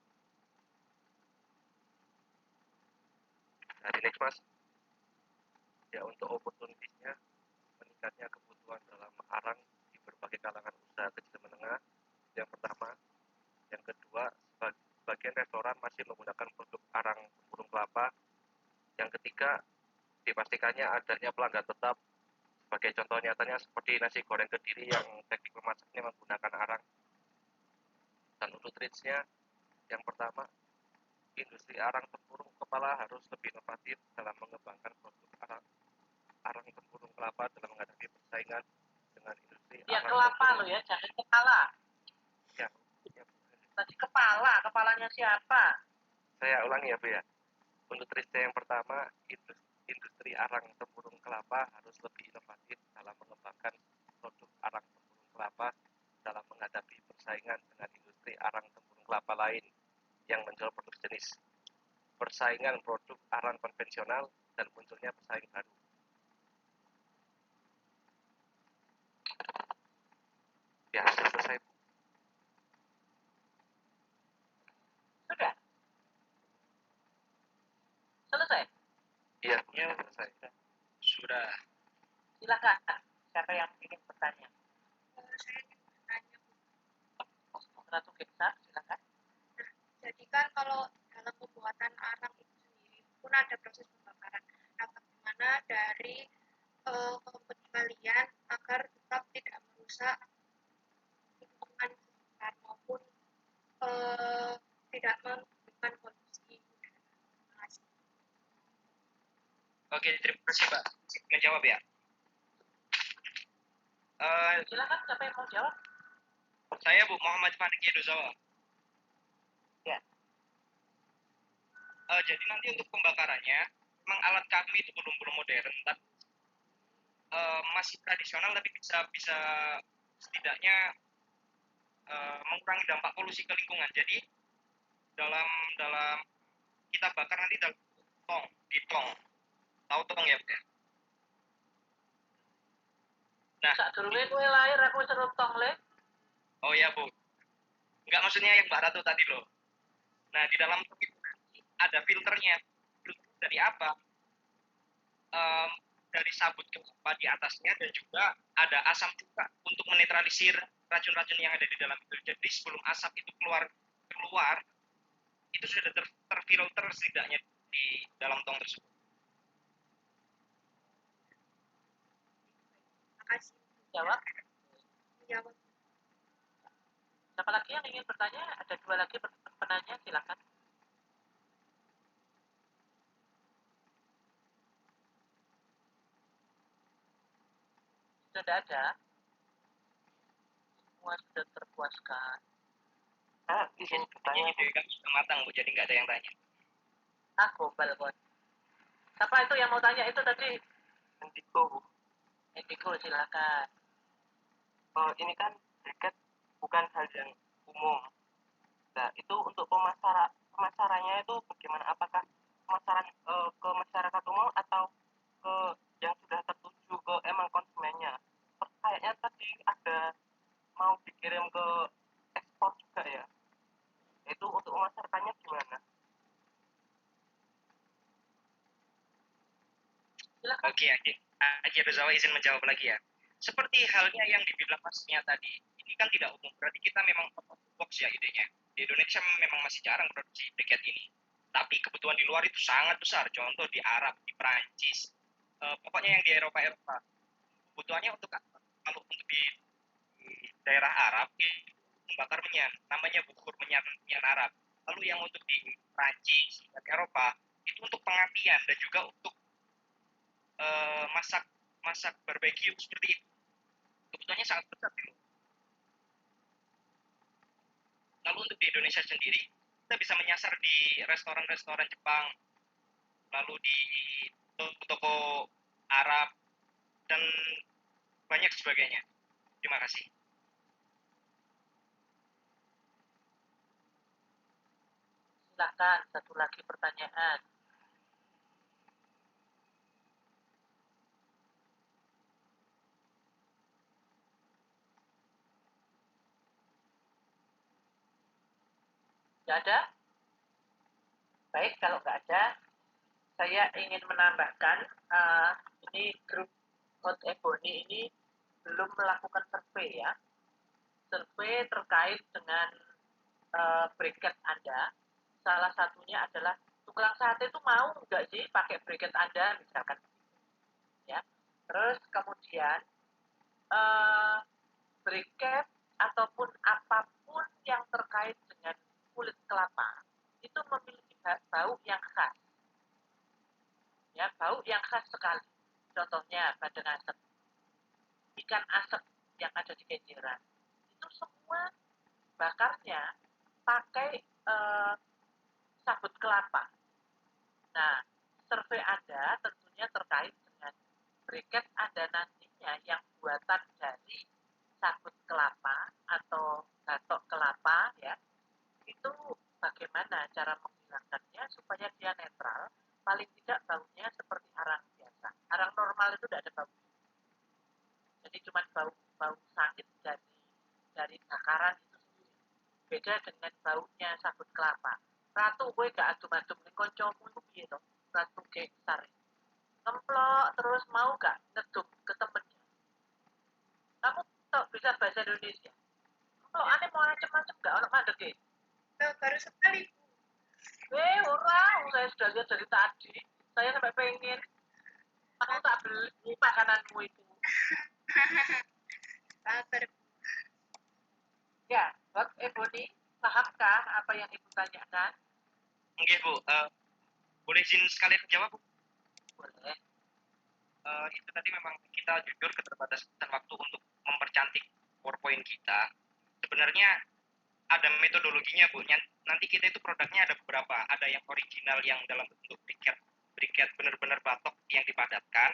Speaker 5: Nah, next Mas. Ya, untuk opportunities-nya, meningkatnya kebutuhan dalam arang di berbagai kalangan usaha kecil menengah. Yang pertama. Yang kedua, sebagian restoran masih menggunakan produk arang tempurung kelapa. Yang ketiga, dipastikannya adanya pelanggan tetap. Sebagai contoh nyatanya seperti nasi goreng Kediri yang teknik memasaknya menggunakan arang. Dan untuk trends-nya, yang pertama, industri arang tempurung kepala harus lebih inovatif dalam mengembangkan produk arang tempurung kelapa dalam menghadapi persaingan dengan industri
Speaker 3: Ya
Speaker 5: arang
Speaker 3: kelapa
Speaker 5: tempurung.
Speaker 3: lo ya, jangan kepala.
Speaker 5: Ya,
Speaker 3: Tadi kepalanya siapa?
Speaker 5: saya ulangi ya Bu ya. Untuk trendnya yang pertama, industri arang tempurung kelapa harus lebih inovatif dalam mengembangkan produk arang tempurung kelapa dalam menghadapi persaingan dengan industri arang tempurung kelapa lain yang menjual produk jenis persaingan produk arang konvensional dan munculnya pesaing baru. Ya, selesai.
Speaker 3: Sudah? Selesai?
Speaker 5: Iya, selesai. Sudah.
Speaker 3: Silakan. Siapa yang ingin bertanya?
Speaker 9: Saya ingin bertanya,
Speaker 3: Ratu Geksa, silakan.
Speaker 9: jadi kan kalau dalam pembuatan arang itu sendiri pun ada proses pembakaran. Nah, bagaimana dari pengendalian agar tetap tidak merusak lingkungan sekitar maupun tidak menimbulkan polusi udara. Terima kasih.
Speaker 6: Oke, terima kasih Pak. Menjawab ya.
Speaker 3: Silakan, siapa yang mau jawab?
Speaker 6: Saya Bu Muhammad Fanik Yedozawa.
Speaker 3: Ya.
Speaker 6: Jadi nanti untuk pembakarannya, memang alat kami itu belum modern, tapi masih tradisional, tapi bisa setidaknya mengurangi dampak polusi ke lingkungan. Jadi dalam kita bakar nanti dalam tong, tahu tong ya Bu? Nah,
Speaker 3: Sak durunge kowe lahir aku wis tong le.
Speaker 6: oh ya Bu, nggak maksudnya yang Mbak Ratu tadi loh. Nah, di dalam tong itu nanti ada filternya. Filter dari apa? Dari sabut kelapa di atasnya, dan juga ada asam juga untuk menetralisir racun-racun yang ada di dalam itu. Jadi sebelum asap itu keluar itu sudah terfilter setidaknya di dalam tong tersebut.
Speaker 9: Terima kasih.
Speaker 3: Jawab.
Speaker 9: Menjawab.
Speaker 3: Siapa lagi yang ingin bertanya? Ada 2 lagi penanya, silakan. Sudah ada. Semua sudah terpuaskan.
Speaker 6: Izin bertanya. Ide kan sudah matang Bu, jadi nggak ada yang tanya.
Speaker 3: Gombal bos. Siapa itu yang mau tanya itu tadi?
Speaker 8: Indigo, Bu.
Speaker 3: Indigo, silakan.
Speaker 8: Ini kan briket bukan hal yang umum. Nah, itu untuk pemasarannya itu bagaimana? Apakah pemasaran ke masyarakat umum atau ke yang sudah tertuju ke emang konsumennya? Kayaknya tadi ada mau dikirim ke ekspor juga ya. Itu untuk pemasarannya gimana?
Speaker 3: Silakan.
Speaker 6: Oke, Haji Ruzawa izin menjawab lagi ya. Seperti halnya yang dibilang Masnya tadi, ini kan tidak umum. Berarti kita memang out of the box ya idenya. Di Indonesia memang masih jarang produksi briket ini. Tapi kebutuhan di luar itu sangat besar. Contoh di Arab, di Perancis, pokoknya yang di Eropa. Kebutuhannya untuk kalau untuk di daerah Arab itu membakar menyan, namanya bukur menyan Arab. Lalu yang untuk di Perancis dan Eropa itu untuk pengapian dan juga untuk masak barbeque seperti itu. Kebutuhannya sangat besar gitu. Lalu untuk di Indonesia sendiri, kita bisa menyasar di restoran-restoran Jepang, lalu di toko-toko Arab, dan banyak sebagainya. Terima kasih.
Speaker 3: Silakan, satu lagi pertanyaan. Nggak ada? Baik, kalau nggak ada, saya ingin menambahkan, ini grup Hot Ebony ini belum melakukan survei ya. Survei terkait dengan bracket Anda. Salah satunya adalah tukang sate itu mau nggak sih pakai bracket Anda, misalkan. Ya. Terus kemudian bracket ataupun apapun yang terkait dengan kulit kelapa itu memiliki bau yang khas. Ya, bau yang khas sekali. Contohnya bandeng asap, ikan asap yang ada di kenjeran. Itu semua bakarnya pakai sabut kelapa. Nah, survei Anda tentunya terkait dengan briket Anda nantinya yang buatan dari sabut kelapa atau batok kelapa ya, itu bagaimana cara menghilangkannya supaya dia netral, paling tidak baunya seperti arang biasa. Arang normal itu tidak ada bau. Jadi cuma bau sangit dari bakaran itu sendiri. Beda dengan baunya sabut kelapa. Ratu gue gak adum-adum ning kancamu iku piye to? Ratu gengsar. Nemplok terus mau gak ngedum ke temennya. Kamu tak bisa bahasa Indonesia. Nemplok aneh mau macam-macam gak ono mandeke.
Speaker 9: Baru sekali.
Speaker 3: Orang saya sudah lihat dari tadi. Saya sampai pengen. Aku tak beli makananmu itu.
Speaker 9: Sabar.
Speaker 3: Ya, Buat Ebony, pahamkah apa yang Ibu tanyakan?
Speaker 6: Oke Bu, boleh izin sekali jawab Bu?
Speaker 3: Boleh.
Speaker 6: Itu tadi memang kita jujur keterbatasan waktu untuk mempercantik PowerPoint kita. Sebenarnya ada metodologinya Bu. Nanti kita itu produknya ada beberapa. Ada yang original yang dalam bentuk briket benar-benar batok yang dipadatkan.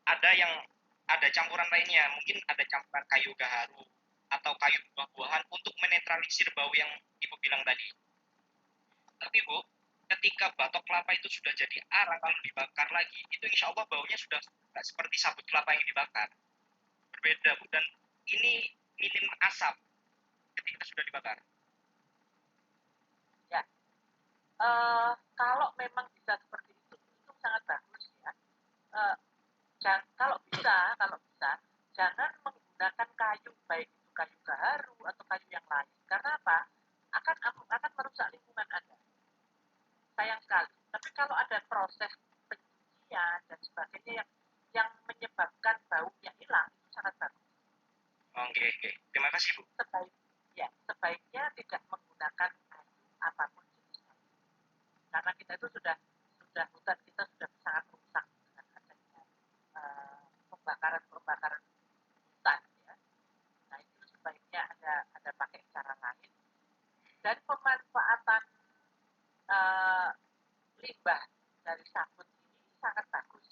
Speaker 6: Ada yang ada campuran lainnya. Mungkin ada campuran kayu gaharu atau kayu buah-buahan untuk menetralisir bau yang Ibu bilang tadi. Tapi Bu, ketika batok kelapa itu sudah jadi arang kalau dibakar lagi, itu insya Allah baunya sudah tidak seperti sabut kelapa yang dibakar. Berbeda Bu, dan ini minim asap ketika sudah dibakar.
Speaker 3: Ya. Kalau memang bisa seperti itu sangat bagus ya. Kalau bisa, jangan menggunakan kayu, baik itu kayu gaharu atau kayu yang lain. Karena apa? Akan merusak lingkungan Anda. Sayang sekali. Tapi kalau ada proses pencucian dan sebagainya yang menyebabkan baunya hilang, itu sangat bagus.
Speaker 6: Oke. Terima kasih Bu.
Speaker 3: Sebaiknya tidak menggunakan kayu apapun jenisnya. Karena kita itu sudah hutan kita sudah sangat rusak dengan adanya pembakaran hutan ya. Nah itu sebaiknya ada pakai cara lain. Dan pemanfaatan limbah dari sabun ini sangat bagus,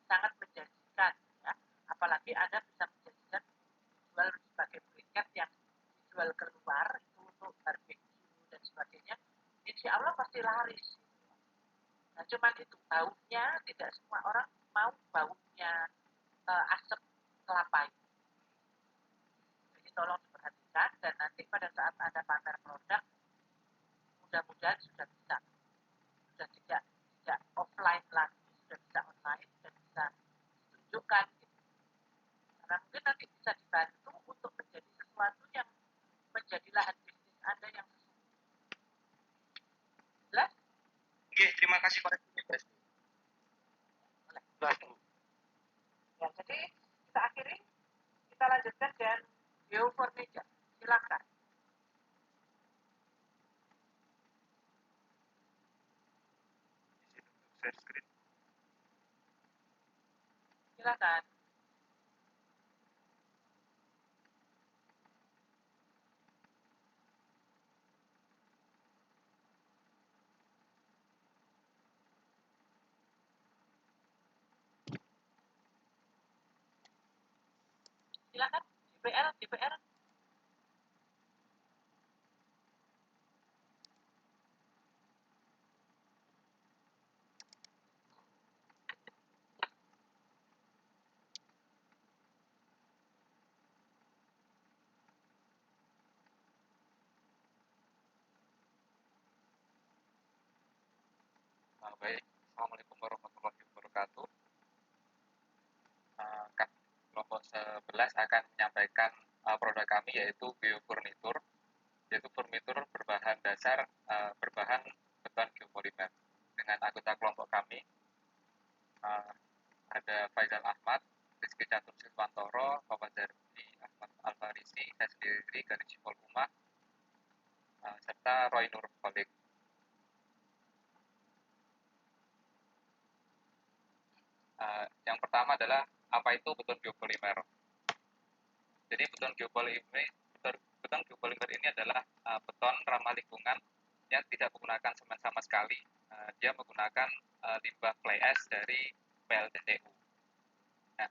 Speaker 3: sangat menjanjikan ya. Apalagi Anda bisa menjadikan dijual sebagai briket yang dijual keluar itu untuk barbecue dan sebagainya. Insya Allah pasti laris. Nah, cuman itu baunya tidak semua orang mau baunya asap kelapa itu. Jadi tolong diperhatikan dan nanti pada saat ada pamer produk mudah-mudahan sudah tidak offline lagi, sudah bisa online dan bisa ditunjukkan gitu. Karena mungkin nanti bisa dibantu untuk menjadi sesuatu yang menjadi lahan bisnis Anda yang sesungguhnya. Jelas?
Speaker 6: Oke, terima kasih Pak.
Speaker 3: Ya, jadi kita akhiri, kita lanjutkan dengan geofurniture. Silakan. Silakan. Silakan. DPR.
Speaker 5: Baik, Assalamualaikum warahmatullahi wabarakatuh. Kami kelompok 11 akan menyampaikan produk kami yaitu biofurnitur, yaitu furnitur berbahan dasar berbahan beton geopolimer. Dengan anggota kelompok kami ada Faisal Ahmad, Rizky Catur Siswantoro, Bapak Zardi Ahmad Alfarisi, saya sendiri Garis Sipol Umah, serta Roy Nur Kholik. Yang pertama adalah apa itu beton geopolimer. Jadi beton geopolimer ini adalah beton ramah lingkungan yang tidak menggunakan semen sama sekali. Dia menggunakan limbah fly ash dari PLTU. Nah,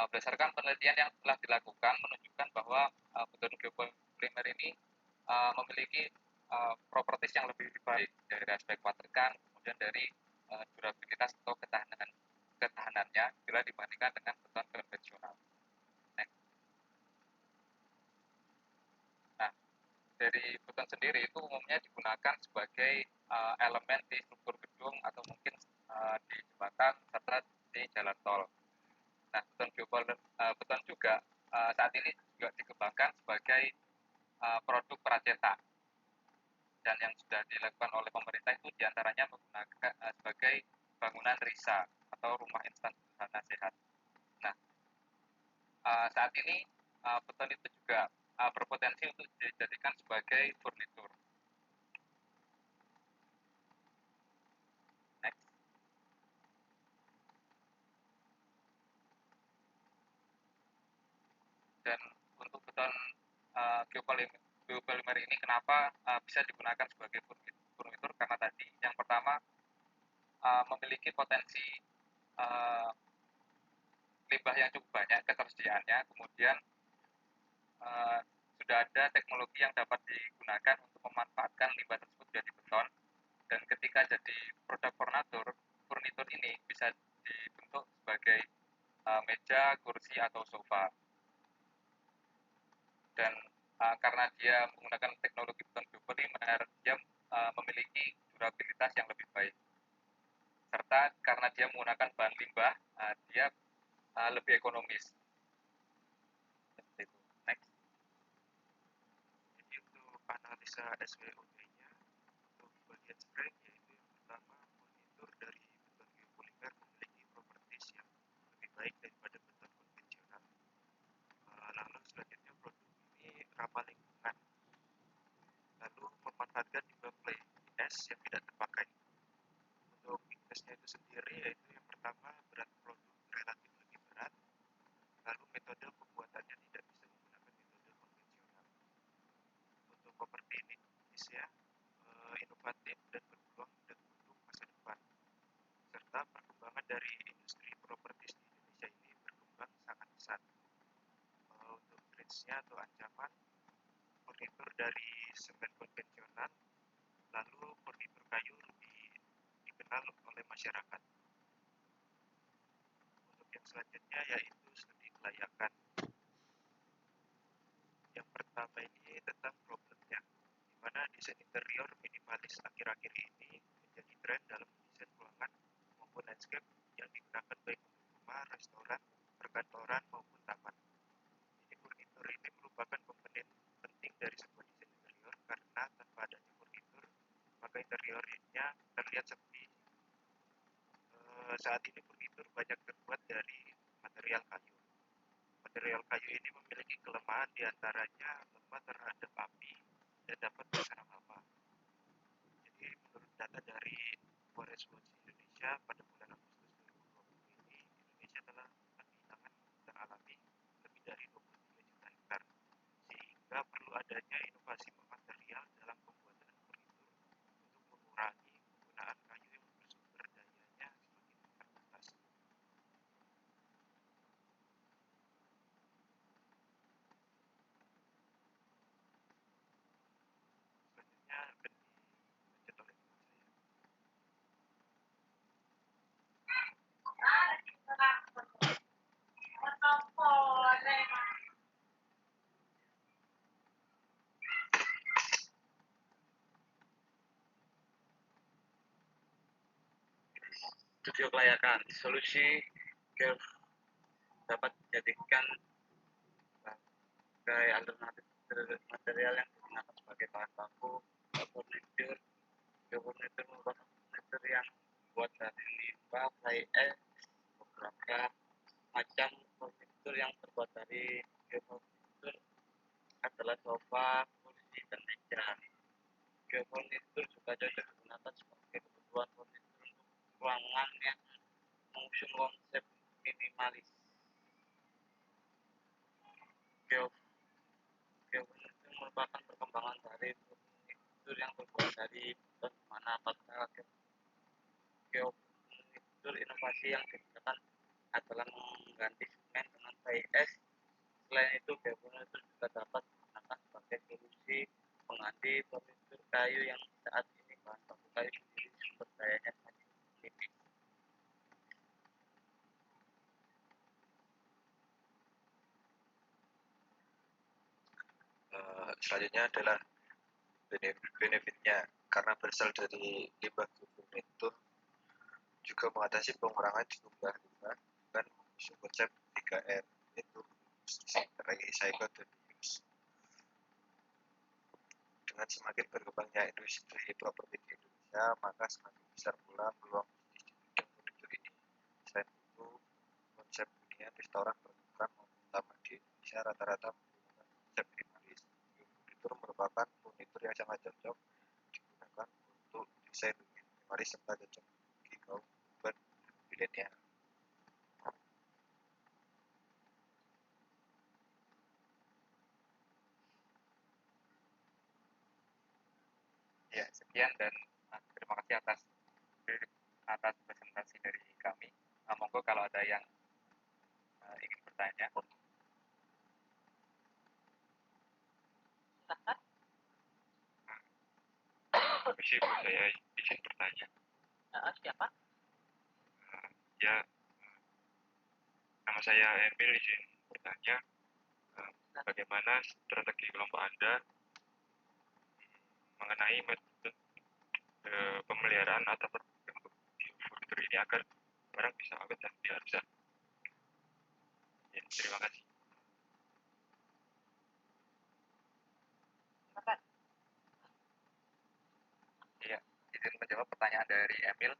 Speaker 5: berdasarkan penelitian yang telah dilakukan menunjukkan bahwa beton geopolimer ini memiliki properties yang lebih baik dari aspek waterkan, kemudian dari durabilitas atau ketahanannya bila dibandingkan dengan beton konvensional. Nah, dari beton sendiri itu umumnya digunakan sebagai elemen di struktur gedung atau mungkin di jembatan serta di jalan tol. Nah, beton juga saat ini juga dikembangkan sebagai produk pracetak, dan yang sudah dilakukan oleh pemerintah itu diantaranya menggunakan sebagai bangunan RISA atau rumah instan sederhana sehat. Nah, saat ini beton itu juga berpotensi untuk dijadikan sebagai furnitur. Next. Dan untuk beton geopolimer ini kenapa bisa digunakan sebagai furnitur? Karena tadi yang pertama memiliki potensi limbah yang cukup banyak ketersediaannya, kemudian sudah ada teknologi yang dapat digunakan untuk memanfaatkan limbah tersebut jadi beton, dan ketika jadi produk furnitur ini bisa dibentuk sebagai meja, kursi, atau sofa. Dan karena dia menggunakan teknologi beton geopolimer, dia memiliki durabilitas yang lebih baik. Serta karena dia menggunakan bahan limbah, dia lebih ekonomis. Seperti itu. Next.
Speaker 10: Jadi untuk analisa SWOT-nya, untuk bagian strength yaitu yang pertama, furnitur dari beton geopolimer memiliki properties yang lebih baik daripada beton konvensional. Lalu selanjutnya produk ini ramah lingkungan, lalu memanfaatkan limbah fly ash yang tidak terpakai. Untuk weakness-nya itu sendiri yaitu yang pertama, berat produk relatif lebih berat, lalu metode pembuatannya tidak bisa menggunakan metode konvensional. Untuk properti niche-nya inovatif dan berpeluang untuk masa depan, serta perkembangan dari industri properti di Indonesia ini berkembang sangat pesat. Untuk threats-nya atau ancaman, furnitur dari semen konvensional, lalu furnitur kayu lebih dikenal oleh masyarakat. Untuk yang selanjutnya yaitu studi kelayakan. Yang pertama ini tentang problemnya, di mana desain interior minimalis akhir-akhir ini menjadi tren dalam mendesain ruangan maupun landscape yang digunakan baik untuk rumah, restoran, perkantoran maupun taman. Jadi furnitur ini merupakan komponen penting dari sebuah desain interior, karena tanpa adanya furnitur maka interiornya terlihat sepi. Saat ini furnitur banyak terbuat dari material kayu. Material kayu ini memiliki kelemahan, diantaranya lemah terhadap api dan dapat berserang hama. Jadi menurut data dari Forest Watch Indonesia pada bulan Agustus 2020 ini, Indonesia telah kehilangan hutan alami lebih dari 23 juta hektar, sehingga perlu adanya inovasi material dalam pembuatan furnitur untuk mengurangi penggunaan kayu yang bersumber dayanya semakin terbatas. Selanjutnya akan dilanjut oleh teman saya. audio kelayakan. Solusi GEOF dapat dijadikan sebagai alternatif material yang digunakan sebagai bahan baku furniture. Geofurniture merupakan furniture yang dibuat dari limbah, fly ash. Beberapa macam furniture yang terbuat dari geofurniture adalah sofa, kursi, dan meja. Geofurniture juga cocok digunakan sebagai kebutuhan furniture untuk ruangan yang mengusung konsep minimalis. Geofurniture merupakan perkembangan dari furniture yang terbuat dari beton, di mana pada geofurniture inovasi yang digunakan adalah mengganti semen dengan fly ash. Selain itu, geofurniture juga dapat digunakan sebagai solusi pengganti furniture kayu yang saat ini bahan baku kayu sendiri sumber dayanya semakin tipis.
Speaker 5: Selanjutnya adalah benefitnya, karena berasal dari limbah geofurniture juga mengatasi pengurangan jumlah limbah dan mengusung konsep 3R, yaitu recycle dan reuse. Dengan semakin berkembangnya industri properti di Indonesia, maka semakin besar pula peluang bisnis di bidang furniture ini. Selain itu, konsep hunian, restoran, pertunjukan maupun taman di Indonesia rata-rata menggunakan konsep minimalis. Furniture merupakan furniture yang sangat cocok digunakan untuk desain hunian minimalis serta cocok bagi kaum urban milenial.
Speaker 10: Ya, sekian dan terima kasih atas presentasi dari kami. Monggo kalau ada yang ingin bertanya.
Speaker 3: Silakan.
Speaker 7: Permisi Bu, saya izin bertanya.
Speaker 3: Siapa?
Speaker 7: Ya, nama saya Emil, izin bertanya bagaimana strategi kelompok Anda mengenai metode pemeliharaan atau furniture ini agar barang bisa awet dan tidak rusak. Ya, terima kasih.
Speaker 3: Silakan.
Speaker 10: Iya, izin menjawab pertanyaan dari Emil.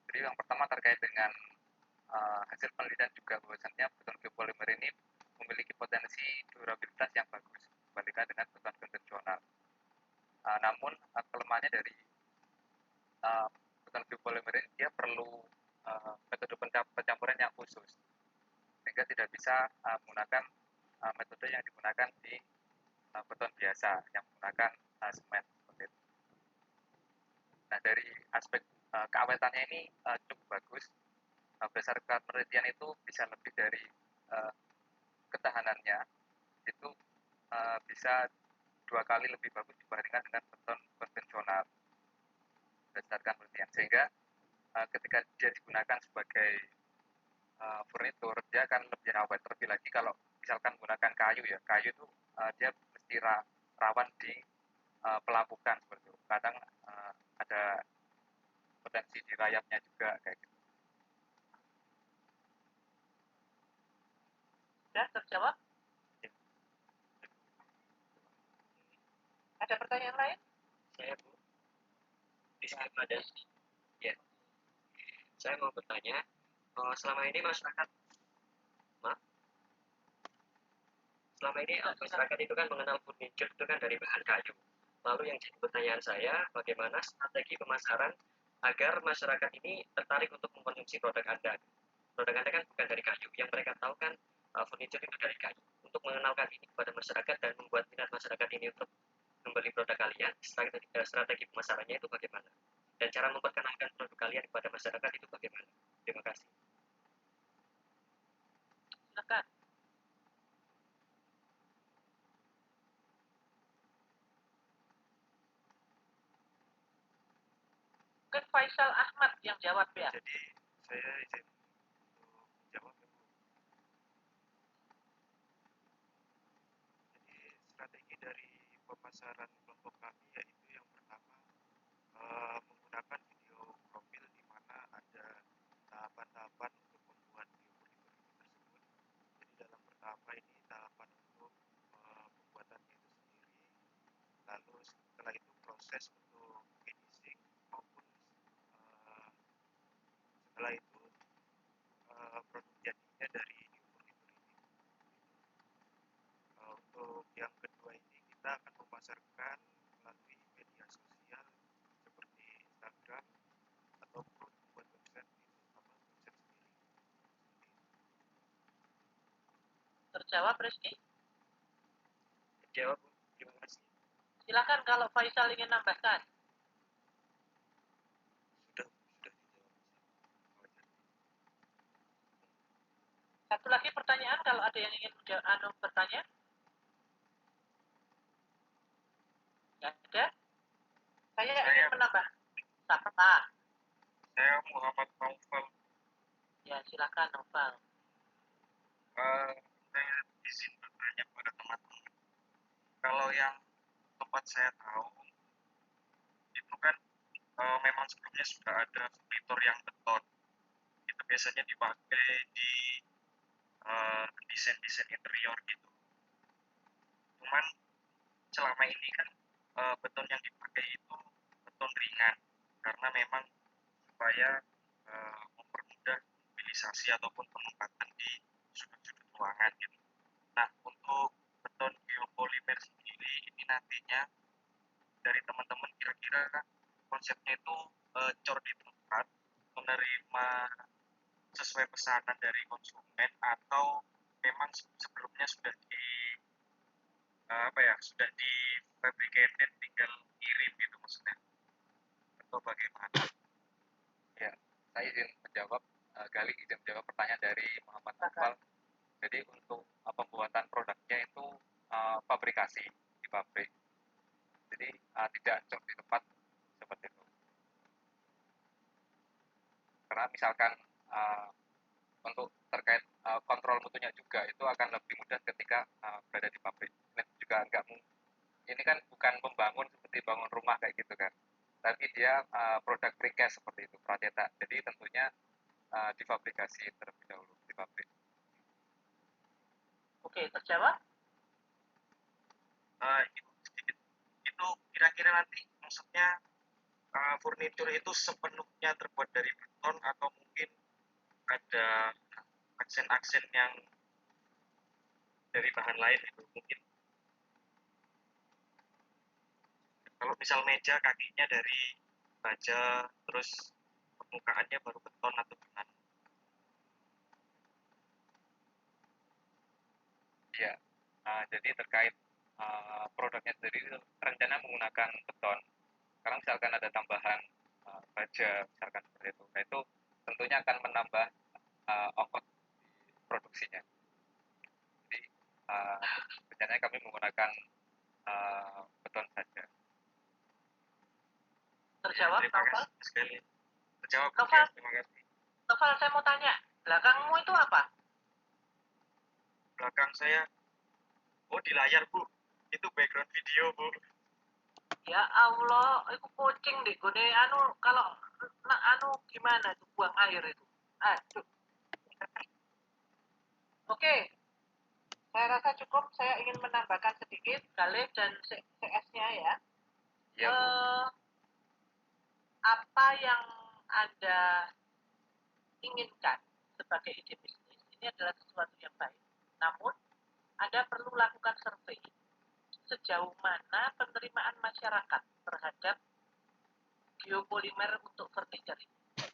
Speaker 10: Jadi yang pertama terkait dengan hasil penelitian juga bahwasannya beton geopolimer ini memiliki potensi durabilitas yang bagus dibandingkan dengan beton konvensional. Namun kelemahannya dari beton geopolimer ini dia perlu metode pencampuran yang khusus sehingga tidak bisa menggunakan metode yang digunakan di beton biasa yang menggunakan semen seperti itu. Nah dari aspek keawetannya ini cukup bagus. Berdasarkan penelitian itu bisa lebih dari ketahanannya itu bisa 2 kali lebih bagus dibandingkan dengan beton konvensional berdasarkan penelitian, sehingga ketika dia digunakan sebagai furnitur dia akan lebih awet. Terlebih lagi kalau misalkan menggunakan kayu ya, kayu itu dia mesti rawan di pelapukan seperti itu. Kadang ada potensi di rayapnya juga kayak gitu.
Speaker 3: Sudah terjawab? Ada pertanyaan lain?
Speaker 11: Saya Bu, Rizky Pada. Ya, saya mau bertanya, selama ini masyarakat itu kan mengenal furniture itu kan dari bahan kayu. Lalu yang jadi pertanyaan saya, bagaimana strategi pemasaran agar masyarakat ini tertarik untuk mengkonsumsi produk Anda? Produk Anda kan bukan dari kayu, yang mereka tahu kan furniture itu dari kayu. Untuk mengenalkan ini kepada masyarakat dan membuat minat masyarakat ini untuk membeli produk kalian, strategi pemasarannya itu bagaimana? Dan cara memperkenalkan produk kalian kepada masyarakat itu bagaimana? Terima kasih.
Speaker 3: Silakan. Mungkin Faisal Ahmad yang jawab ya.
Speaker 5: Jadi saya izin untuk menjawab ya Bu. Jadi strategi dari pemasaran kelompok kami yaitu yang pertama menggunakan video profil di mana ada
Speaker 3: Terjawab, Rizky?
Speaker 11: Jawab, Bu. Terima kasih.
Speaker 3: Silakan kalau Faisal ingin nambahkan.
Speaker 10: Sudah dijawab.
Speaker 3: Satu lagi pertanyaan kalau ada yang ingin bertanya. Nggak ada? Saya ingin menambah. Siapa?
Speaker 5: Saya Muhammad Naufal.
Speaker 3: Ya, silakan Noval.
Speaker 5: Saya izin bertanya pada teman-teman. Kalau yang tempat saya tahu itu kan memang sebelumnya sudah ada splitter yang beton. Itu biasanya dipakai di desain-desain interior gitu. Cuman selama ini kan beton yang dipakai itu beton ringan karena memang supaya mempermudah mobilisasi ataupun penempatan di sudut-sudut ruangan gitu. Nah, untuk beton biopolimer sendiri ini nantinya dari teman-teman kira-kira konsepnya itu cor di tempat, menerima sesuai pesanan dari konsumen atau memang sebelumnya sudah di sudah di fabricated tinggal kirim gitu maksudnya atau bagaimana?
Speaker 12: Ya, saya izin menjawab, Gali izin menjawab pertanyaan dari Muhammad Naufal. Jadi untuk pembuatan produknya itu fabrikasi di pabrik. Jadi tidak cok di tempat seperti itu. Karena misalkan untuk terkait kontrol mutunya juga itu akan lebih mudah ketika berada di pabrik. Ini juga enggak ini kan bukan membangun seperti bangun rumah kayak gitu kan. Tapi dia produk precast seperti itu, pracetak. Jadi tentunya difabrikasi terlebih dahulu di pabrik.
Speaker 3: Oke, terjawab?
Speaker 5: Itu kira-kira nanti maksudnya furnitur itu sepenuhnya terbuat dari beton atau mungkin ada aksen-aksen yang dari bahan lain itu mungkin. Kalau misal meja kakinya dari baja terus permukaannya baru beton atau gimana?
Speaker 12: Iya, jadi terkait produknya sendiri rencana menggunakan beton. Karena misalkan ada tambahan baja, misalkan seperti itu, nah itu tentunya akan menambah ongkos produksinya. Jadi rencananya kami menggunakan beton saja.
Speaker 3: Terjawab, Novel?
Speaker 5: Terjawab,
Speaker 3: Novel,
Speaker 5: terima kasih.
Speaker 3: Novel, saya mau tanya, belakangmu itu apa?
Speaker 5: Belakang saya, di layar Bu, itu background video Bu.
Speaker 3: Ya Allah, itu kucing deh, gone kalau gimana tuh buang air itu? Aduh. Oke, saya rasa cukup. Saya ingin menambahkan sedikit Galih dan CS-nya ya.
Speaker 12: Ya, Bu.
Speaker 3: Apa yang Anda inginkan sebagai ide bisnis ini adalah sesuatu yang baik. Namun, Anda perlu lakukan survei sejauh mana penerimaan masyarakat terhadap biopolimer untuk furniture ini.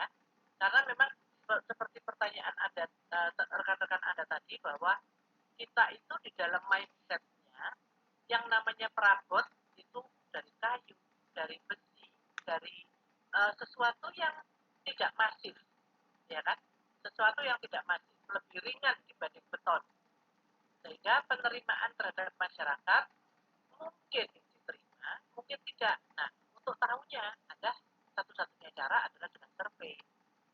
Speaker 3: Ya. Karena memang seperti pertanyaan Anda, rekan-rekan Anda tadi, bahwa kita itu di dalam mindset-nya yang namanya perabot itu dari kayu, dari besi, dari sesuatu yang tidak masif, ya kan? Sesuatu yang tidak masif, lebih ringan dibanding beton. Sehingga penerimaan terhadap masyarakat mungkin diterima, mungkin tidak. Nah, untuk tahunya ada satu-satunya cara adalah dengan survei.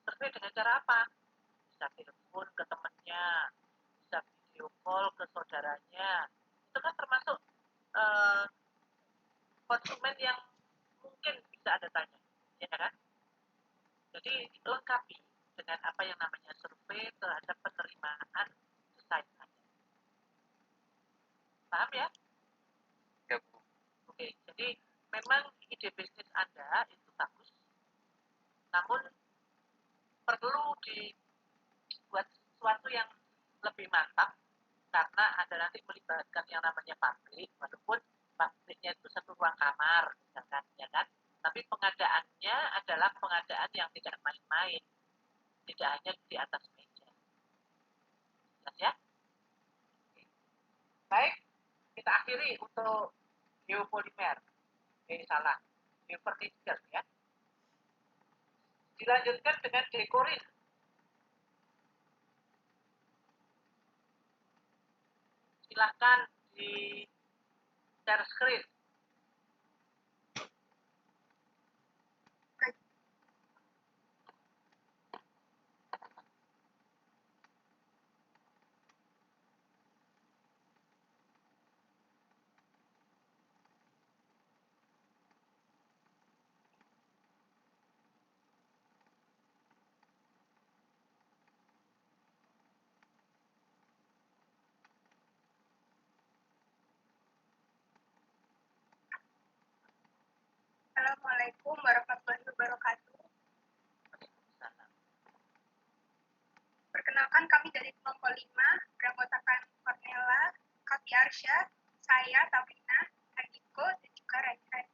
Speaker 3: Survei dengan cara apa? Bisa telepon ke temannya, bisa video call ke saudaranya. Itu kan termasuk konsumen yang mungkin bisa Anda tanya, ya kan? Jadi lengkapi dengan apa yang namanya survei terhadap penerimaan desain Anda. Paham ya?
Speaker 12: Ya, Bu.
Speaker 3: Oke, jadi memang ide bisnis Anda itu bagus, namun perlu dibuat sesuatu yang lebih mantap karena Anda nanti melibatkan yang namanya pabrik, walaupun pabriknya itu satu ruang kamar, misalkan, ya kan? Tapi pengadaannya adalah pengadaan yang tidak main-main, tidak hanya di atas meja. Jelas ya? Baik, kita akhiri untuk geopolimer. Salah. Geopartikel ya. Dilanjutkan dengan dekorin. Silahkan di share screen.
Speaker 9: Assalamualaikum warahmatullahi wabarakatuh. Perkenalkan, kami dari kelompok 5, beranggotakan Cornela, Kaki Arsya, saya, Tafina, Andiko, dan juga Raihan.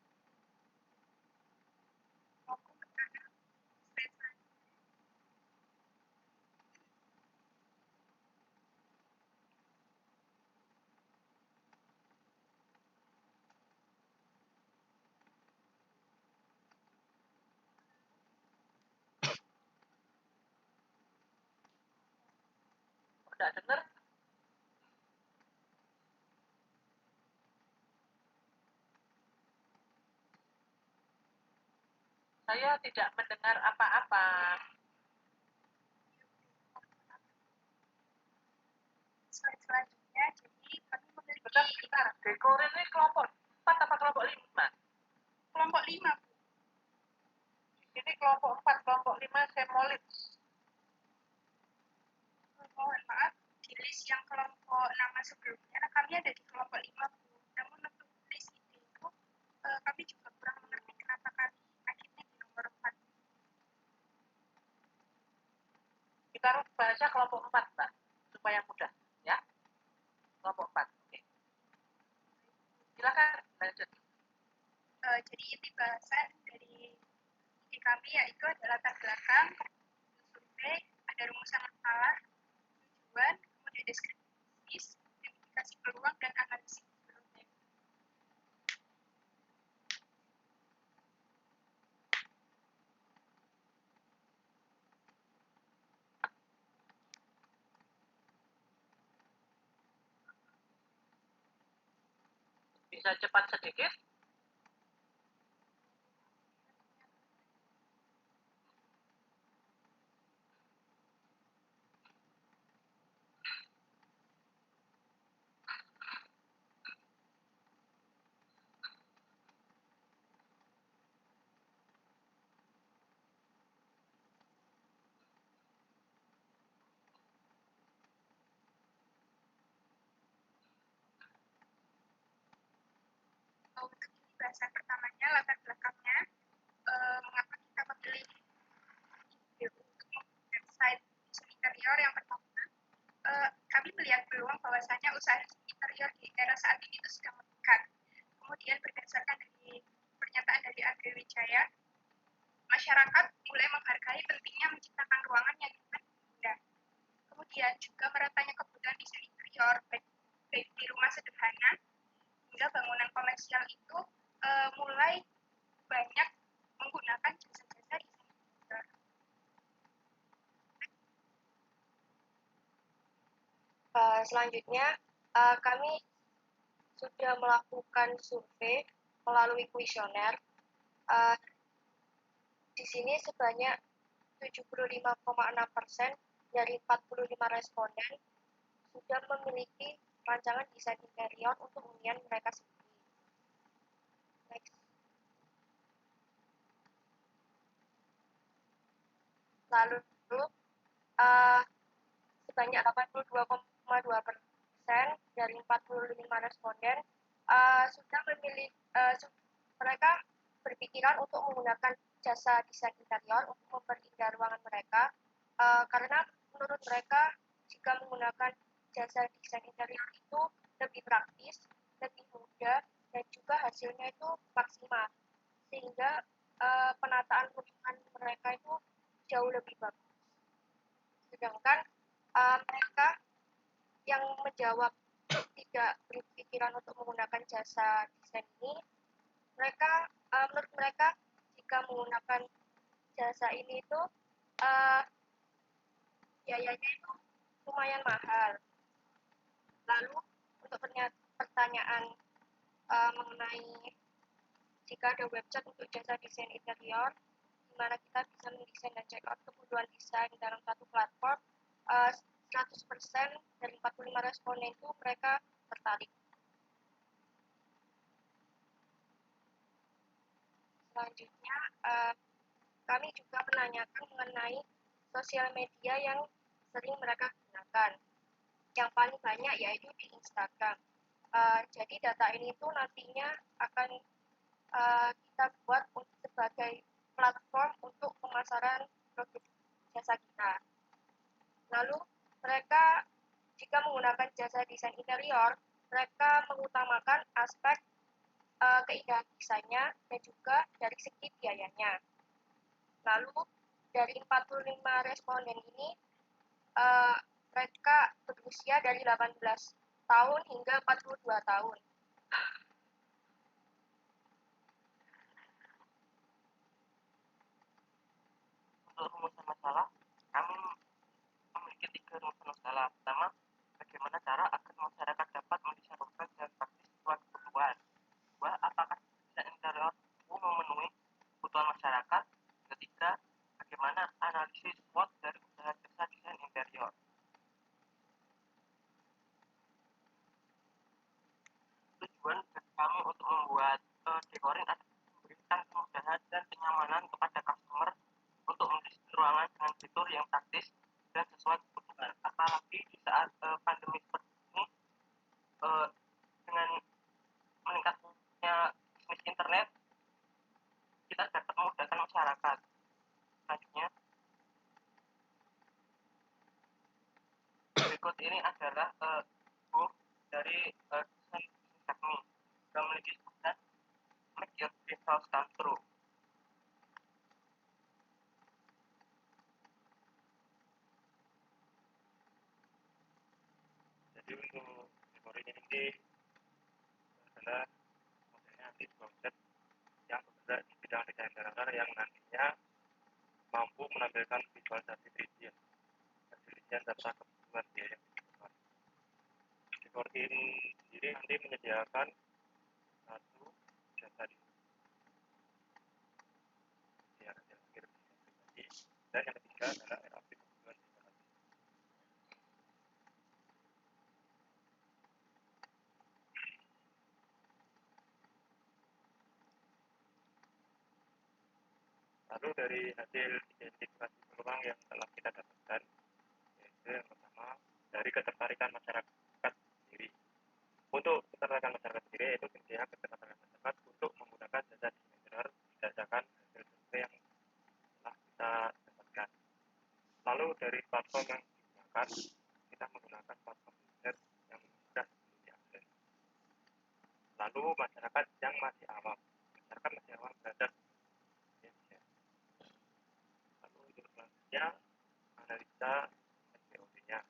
Speaker 3: Udah dengar? Saya tidak mendengar apa-apa.
Speaker 9: Selanjutnya, jadi kami memiliki...
Speaker 3: Bentar. Dekorin ini kelompok 4 apa kelompok 5?
Speaker 9: Kelompok 5, Bu.
Speaker 3: Ini kelompok 4, kelompok 5 semolit.
Speaker 9: Mohon maaf, di list yang kelompok nama sebelumnya, kami ada di kelompok 5, Bu. Namun untuk list itu, kami juga kurang mengerti kenapa kami akhirnya di nomor 4.
Speaker 3: Kita baca kelompok 4, Mbak, supaya mudah, ya. Kelompok 4, oke. Silakan lanjut.
Speaker 9: Jadi inti bahasan dari ide kami yaitu adalah latar belakang, survei, ada rumusan masalah, tujuan, kemudian deskripsi, identifikasi peluang, dan analisis.
Speaker 3: Bisa cepat sedikit?
Speaker 9: Untuk ini bahasan pertamanya, latar belakangnya, mengapa kita memilih ide untuk membuat website desain interior. Yang pertama, kami melihat peluang bahwasanya usaha interior di era saat ini itu sedang meningkat. Kemudian berdasarkan dari pernyataan dari Andre Wijaya, masyarakat mulai menghargai pentingnya menciptakan ruangan yang nyaman dan indah. Kemudian juga meratanya kebutuhan desain interior, baik di rumah sederhana hingga bangunan komersial itu mulai banyak menggunakan jasa-jasa desain interior.
Speaker 13: Selanjutnya, kami sudah melakukan survei melalui kuesioner. Di sini sebanyak 75,6% dari 45 responden sudah memiliki rancangan desain interior untuk hunian mereka sendiri. Next. Lalu, sebanyak 82,2% dari 45 responden sudah memilih, mereka berpikiran untuk menggunakan jasa desain interior untuk memperindah ruangan mereka, karena menurut mereka jika menggunakan jasa desain interior itu lebih praktis, lebih mudah, dan juga hasilnya itu maksimal, sehingga penataan ruangan mereka itu jauh lebih bagus. Sedangkan mereka yang menjawab tidak berpikiran untuk menggunakan jasa desain ini, mereka menurut mereka jika menggunakan jasa ini itu biayanya itu lumayan mahal. Lalu untuk pertanyaan mengenai jika ada website untuk jasa desain interior, di mana kita bisa mendesain dan check out kebutuhan desain dalam satu platform, 100% dari 45 responden itu mereka tertarik. Selanjutnya, kami juga menanyakan mengenai sosial media yang sering mereka gunakan. Yang paling banyak yaitu di Instagram. Jadi data ini tuh nantinya akan kita buat sebagai platform untuk pemasaran produk jasa kita. Lalu mereka jika menggunakan jasa desain interior, mereka mengutamakan aspek keindahan desainnya dan juga dari segi biayanya. Lalu dari 45 responden ini mereka berusia dari 18 tahun hingga 42 tahun.
Speaker 6: Untuk rumusan masalah, kami memiliki 3 rumusan masalah. Pertama, bagaimana cara agar masyarakat dapat mendesain program dan praktis sesuai kebutuhan. Kedua, apakah desain interior memenuhi kebutuhan masyarakat. Ketiga, bagaimana analisis SWOT dari usaha jasa desain interior. Tujuan bagi kami untuk membuat dekorin adalah memberikan kemudahan dan kenyamanan kepada customer untuk mendesain ruangan dengan fitur yang praktis dan sesuai kebutuhan. Apalagi di saat pandemi seperti ini, dengan meningkatnya bisnis internet, kita dapat memudahkan masyarakat. Selanjutnya, berikut ini adalah buku dari desain kami yang memiliki tulisan Make Your Dream House Come True.
Speaker 10: Jadi untuk dekorin ini adalah modelnya nanti konsep yang bergerak di bidang desain interior yang nantinya mampu menampilkan visualisasi 3D desain serta kebutuhan biaya yang dibutuhkan. Dekorin sendiri nanti menyediakan satu jasa yang akhir pribadi, dan yang ketiga adalah RAP kebutuhan dekorasi. Lalu dari hasil identifikasi peluang yang telah kita dapatkan, yaitu yang pertama dari ketertarikan masyarakat sendiri. Untuk ketertarikan masyarakat sendiri yaitu intinya ketertarikan masyarakat untuk menggunakan jasa desain interior berdasarkan hasil survei yang telah kita dapatkan. Lalu dari platform yang digunakan, kita menggunakan platform internet yang mudah diakses. Lalu masyarakat yang masih awam terhadap desain. Lalu untuk selanjutnya analisa SWOT-nya.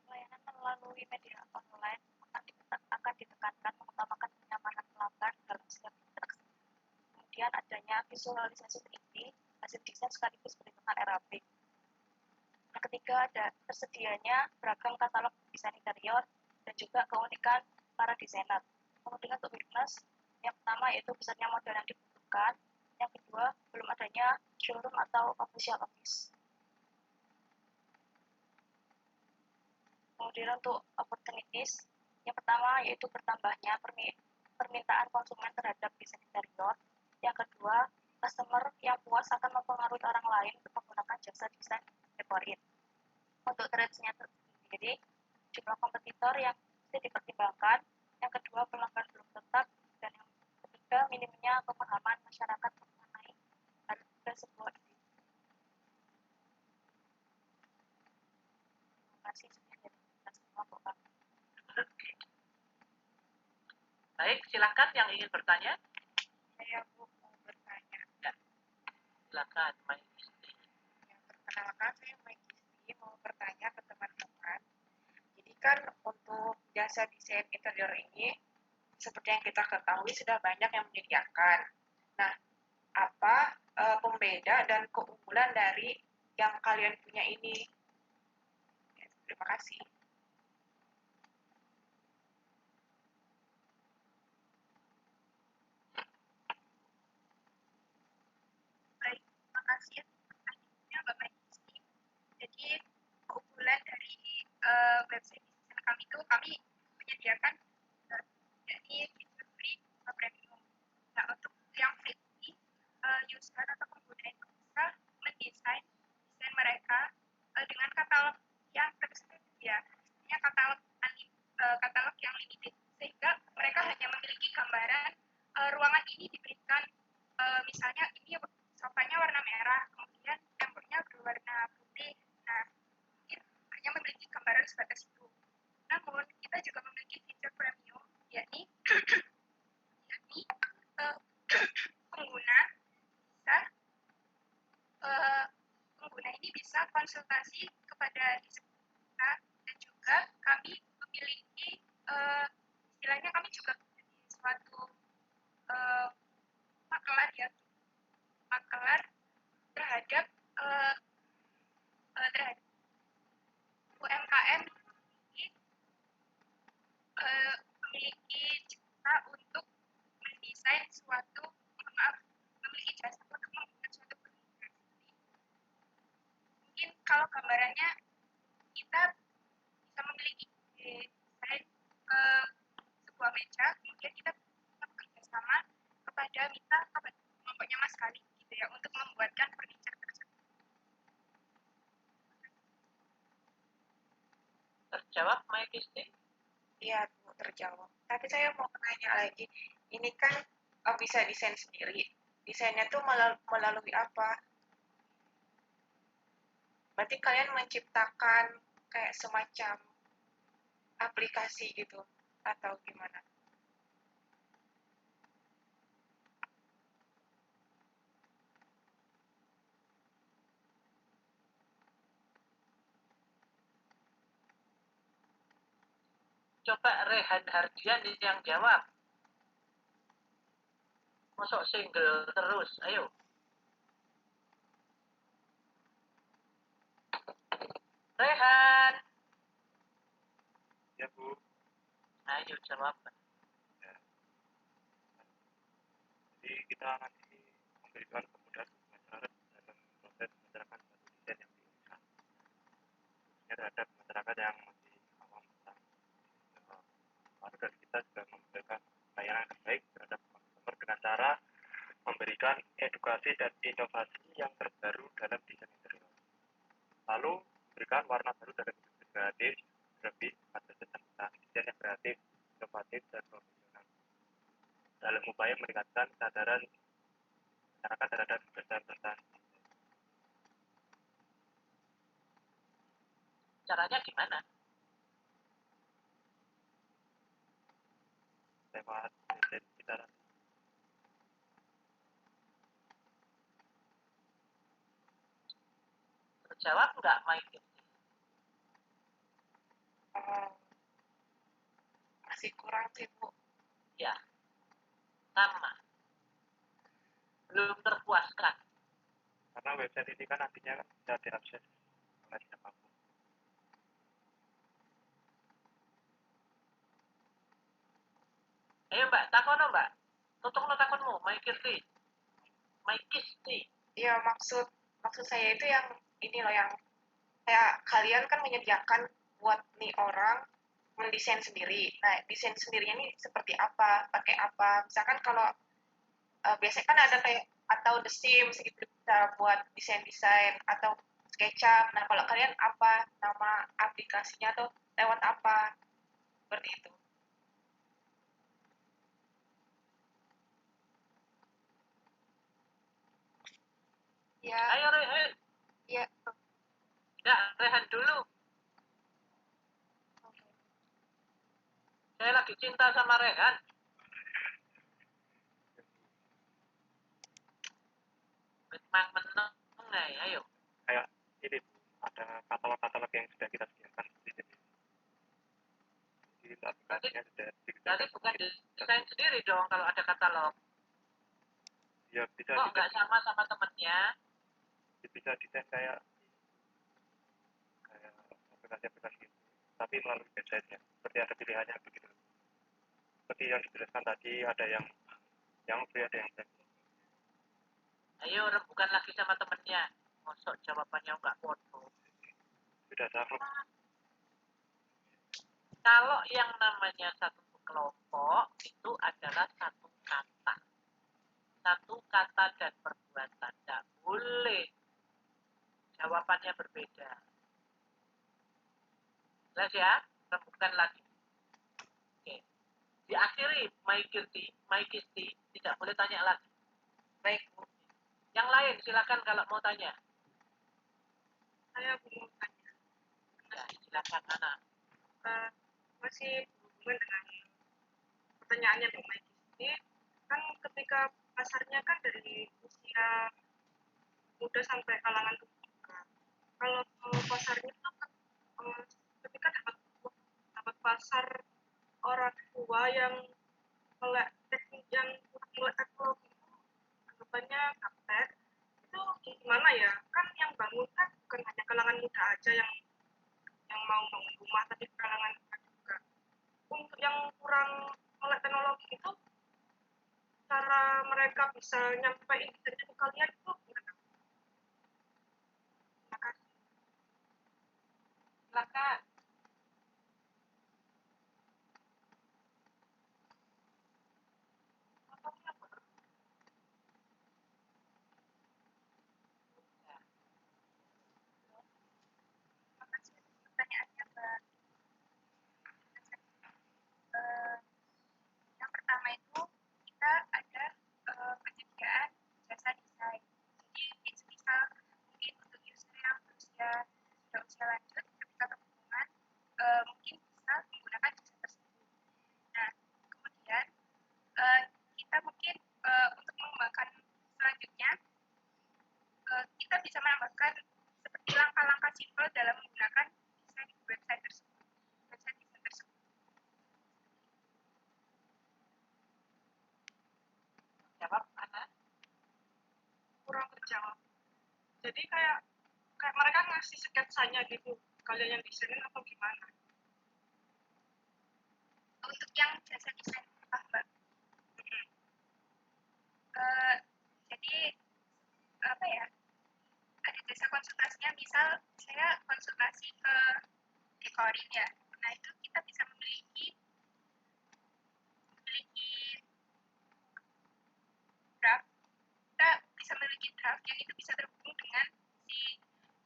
Speaker 1: Layanan melalui media online akan ditekankan mengutamakan kenyamanan pelanggan dalam setiap interaksi. Kemudian adanya visualisasi 3D, hasil desain sekaligus perhitungan RAP. Yang ketiga ada tersedianya beragam katalog desain interior dan juga keunikan para desainer. Kemudian untuk weakness, yang pertama yaitu besarnya modal yang dibutuhkan. Yang kedua, belum adanya showroom atau official office. Kemudian untuk opportunities, yang pertama yaitu bertambahnya permintaan konsumen terhadap desain interior. Yang kedua, customer yang puas akan mempengaruhi orang lain untuk menggunakan jasa desain dekorin. Untuk threats-nya sendiri, jumlah kompetitor yang mesti dipertimbangkan. Yang kedua, pelanggan belum tetap. Dan yang ketiga, minimnya pemahaman masyarakat mengenai harga sebuah ide. Terima kasih sudah dari kelompok kami.
Speaker 3: Baik, silakan yang ingin bertanya.
Speaker 1: Saya mau bertanya.
Speaker 3: Ya. Silakan, Mbak Isti.
Speaker 14: desain interior ini, seperti yang kita ketahui sudah banyak yang menyediakan. Nah, apa pembeda dan keunggulan dari yang kalian punya ini? Terima kasih.
Speaker 9: Baik, terima kasih atas pertanyaannya Bapak Rizky. Jadi keunggulan dari website desain kami itu kami menyediakan yakni fitur free atau premium. Nah, untuk yang free ini user atau pengguna itu bisa mendesain desain mereka dengan katalog yang tersedia. Artinya katalog yang limited, sehingga mereka hanya memiliki gambaran ruangan ini diberikan misalnya ini sofanya warna merah, kemudian temboknya berwarna putih. Nah, mungkin hanya memiliki gambaran sebatas itu. Namun, kita juga memiliki fitur premium, yakni pengguna bisa pengguna ini bisa konsultasi kepada desainer kita, dan juga kami memiliki istilahnya kami juga menjadi suatu makelar ya, makelar terhadap terhadap UMKM ini memiliki jasa untuk mendesain suatu memiliki jasa untuk membuat suatu furniture. Mungkin kalau gambarannya kita bisa memiliki desain sebuah meja, kemudian kita bekerja sama minta kepada kelompoknya Mas Kali gitu ya untuk membuatkan furniture tersebut.
Speaker 3: Terjawab, Mbak Kisti?
Speaker 14: Iya, Bu, terjawab. Tapi saya mau tanya lagi, ini kan bisa desain sendiri. Desainnya tuh melalui apa? Berarti kalian menciptakan kayak semacam aplikasi gitu, atau gimana?
Speaker 3: Coba Rehan Hardian yang jawab. Masuk single terus, ayo. Rehan.
Speaker 10: Ya, Bu.
Speaker 3: Ayo jawab.
Speaker 10: Ya. Jadi kita nanti memberikan kemudahan masyarakat dalam proses menyerahkan satu desain yang diinginkan. Khususnya terhadap masyarakat yang masih awam tentang baru, dan kita juga memberikan layanan terbaik terhadap customer dengan cara memberikan edukasi dan inovasi yang terbaru dalam desain interior. Lalu memberikan warna baru dalam industri kreatif, grafis, atau tentang desain yang kreatif, inovatif, dan profesional dalam upaya meningkatkan kesadaran masyarakat terhadap kebenaran tentang
Speaker 3: Caranya gimana?
Speaker 10: lewat desain kita.
Speaker 3: Terjawab nggak, Mike?
Speaker 14: Masih kurang sih, Bu.
Speaker 3: Ya, sama. Belum terpuaskan.
Speaker 10: Karena website ini kan nantinya kan bisa diakses oleh siapapun.
Speaker 3: Ayo Mbak, takono Mbak. Tutup lo takonmu, Mike Kisti. Mike Kisti.
Speaker 14: Iya, maksud saya itu yang ini loh, yang kayak kalian kan menyediakan buat nih orang mendesain sendiri. Nah, desain sendirinya ini seperti apa, pakai apa? Misalkan kalau biasanya kan ada kayak atau The Sims gitu, bisa buat desain-desain atau SketchUp. Nah, kalau kalian apa nama aplikasinya atau lewat apa? Seperti itu.
Speaker 9: Ya.
Speaker 3: Ayo Rehan.
Speaker 9: Ya.
Speaker 3: Ya, Rehan dulu. Saya lagi cinta sama Rehan. Memang menang, ayo.
Speaker 10: Kayak ini, ada katalog-katalog yang sudah kita sediakan seperti ini.
Speaker 3: Berarti
Speaker 10: desainnya sudah
Speaker 3: Berarti bukan desain sendiri dong kalau ada katalog.
Speaker 10: ya bisa
Speaker 3: Kok nggak sama temennya?
Speaker 10: bisa desain kayak aplikasi gitu, tapi melalui website-nya seperti ada pilihannya begitu, seperti yang dijelaskan tadi, ada yang free, ada yang premium.
Speaker 3: Ayo rembukan lagi sama temennya. Masuk jawabannya nggak bodoh.
Speaker 10: Sudah sama.
Speaker 3: Kalau yang namanya satu kelompok itu adalah satu kata dan perbuatan. Tidak boleh jawabannya berbeda. Jelas ya? Rembukan lagi. Oke. Diakhiri my kisti, tidak boleh tanya lagi. Baik, Bu. Yang lain silakan kalau mau tanya.
Speaker 4: Saya mau tanya.
Speaker 3: Ya, silakan Ana.
Speaker 4: Masih berhubungan dengan pertanyaannya Bu Mike ini, kan ketika pasarnya kan dari usia muda sampai kalangan terbuka. Kalau pasarnya itu kan ketika dapat pasar orang tua yang melek teknik yang melek teknologi itu anggapannya gaptek, itu gimana ya? Kan yang bangun kan bukan hanya kalangan muda aja yang mau bangun rumah, tapi kalangan muda juga. Untuk yang kurang melek teknologi itu, cara mereka bisa nyampein internet ke kalian itu gimana? Terima kasih.
Speaker 3: Silakan.
Speaker 9: Pertanyaannya Mbak. Yang pertama itu kita ada penyediaan jasa desain. Jadi misal mungkin untuk user yang sudah usia lanjut ketika berhubungan mungkin bisa menggunakan jasa tersebut. Nah, kemudian kita mungkin untuk mengembangkan selanjutnya kita bisa menambahkan seperti langkah-langkah simpel dalam menggunakan desain website tersebut. Website desain tersebut.
Speaker 3: Jawab Ana.
Speaker 4: Kurang terjawab. Jadi kayak mereka ngasih sketsanya gitu, kalian yang desainin atau gimana?
Speaker 9: Untuk yang jasa desain Mbak. Jadi apa ya? Ada jasa konsultasinya, misal saya konsultasi ke dekorin ya. Nah itu kita bisa memiliki draft. Kita bisa memiliki draft yang itu bisa terhubung dengan si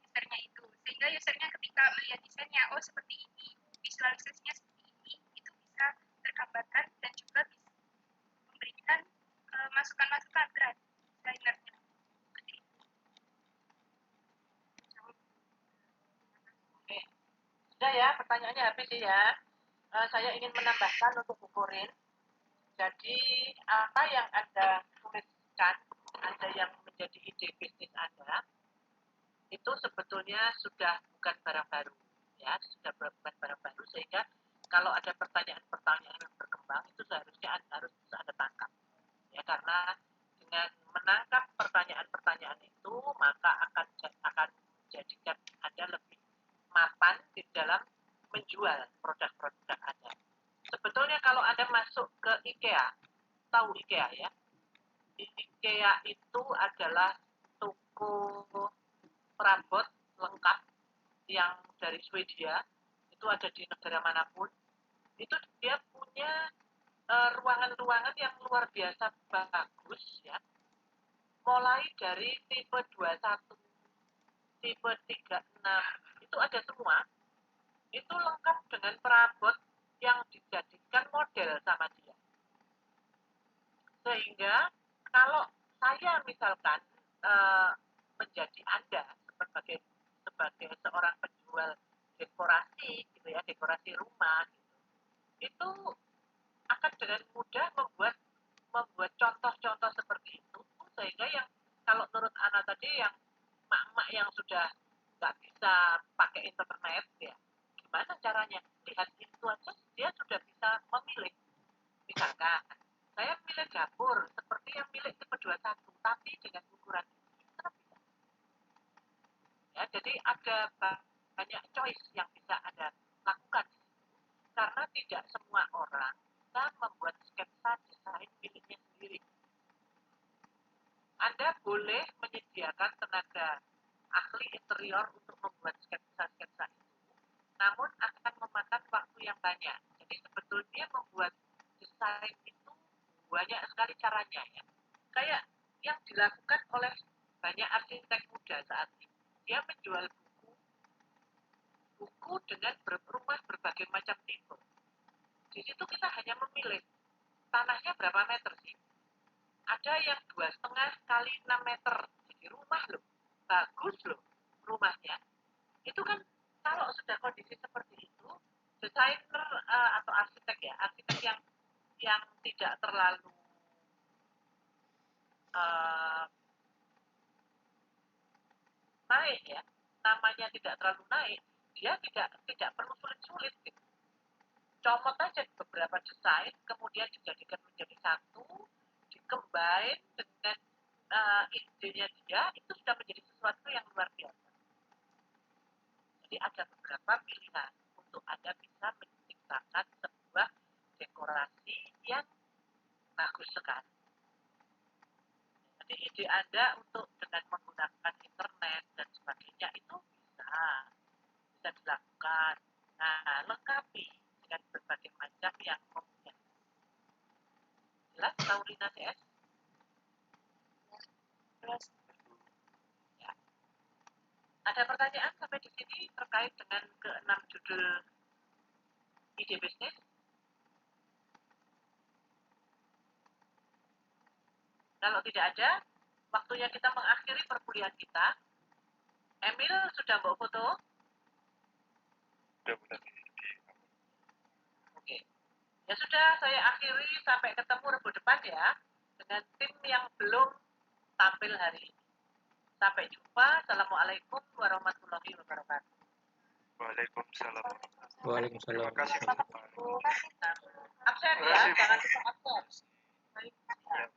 Speaker 9: usernya itu, sehingga usernya ketika melihat desainnya, oh seperti ini, visualisasinya seperti ini, itu bisa tergambarkan dan juga bisa memberikan masukan-masukan ke desainernya.
Speaker 3: Oke. Sudah ya, pertanyaannya habis ya. Saya ingin menambahkan untuk Bu Korin. Jadi, apa yang Anda tuliskan, Anda yang menjadi ide bisnis Anda, itu sebetulnya sudah bukan barang baru. Ya, sudah bukan barang baru, sehingga kalau ada pertanyaan-pertanyaan yang berkembang, itu seharusnya harus bisa Anda tangkap. Ya, karena dengan menangkap pertanyaan-pertanyaan itu, maka akan menjadikan Anda lebih mapan di dalam menjual produk-produk Anda. Sebetulnya kalau Anda masuk ke IKEA, tahu IKEA ya? IKEA itu adalah toko perabot lengkap yang dari Swedia, itu ada di negara manapun. Itu dia punya ruangan-ruangan yang luar biasa bagus ya. Mulai dari tipe 21, tipe 36, itu ada semua. Itu lengkap dengan perabot yang dijadikan model sama dia. Sehingga kalau saya misalkan menjadi Anda sebagai seorang penjual dekorasi gitu ya, dekorasi rumah gitu, itu akan dengan mudah membuat contoh-contoh seperti itu, sehingga yang kalau menurut Ana tadi yang mak-mak yang sudah nggak bisa pakai internet ya, gimana caranya? melihat itu aja dia sudah bisa memilih. Misalkan saya milih dapur seperti yang milik tipe 21 tapi dengan ukuran ini kan bisa. Ya, jadi ada banyak choice yang bisa Anda lakukan di situ karena tidak semua orang bisa membuat sketsa desain miliknya sendiri. Anda boleh menyediakan tenaga ahli interior untuk membuat sketsa-sketsa itu, namun akan memakan waktu yang banyak. Jadi sebetulnya membuat desain itu banyak sekali caranya ya. Kayak yang dilakukan oleh banyak arsitek muda saat ini. Dia menjual buku dengan rumah berbagai macam tipe. Di situ kita hanya memilih tanahnya berapa meter sih. Ada yang 2,5 kali 6 meter. Jadi rumah loh. Bagus loh rumahnya. Itu kan kalau sudah kondisi seperti itu, desainer atau arsitek ya, arsitek yang tidak terlalu naik ya, namanya tidak terlalu naik, dia tidak perlu sulit-sulit gitu. Comot aja beberapa desain, kemudian dijadikan menjadi satu, dikembangkan dengan idenya dia, itu sudah menjadi sesuatu yang luar biasa. Jadi ada beberapa pilihan untuk Anda bisa menciptakan sebuah dekorasi yang bagus sekali. Jadi ide Anda untuk dengan menggunakan internet dan sebagainya itu bisa dilakukan. Nah, lengkapi dengan berbagai macam yang mempunyai. Jelas, Taurina CS? Jelas. Ya. Ada pertanyaan sampai di sini terkait dengan ke-6 judul ide bisnis? Kalau tidak ada, waktunya kita mengakhiri perkuliahan kita. Emil sudah bawa foto? Oke. Ya sudah, saya akhiri sampai ketemu Rabu depan ya. Dengan tim yang belum tampil hari ini. Sampai jumpa. Assalamualaikum warahmatullahi wabarakatuh.
Speaker 10: Waalaikumsalam.
Speaker 15: Waalaikumsalam.
Speaker 10: Terima kasih.
Speaker 3: Absen ya, jangan lupa absen.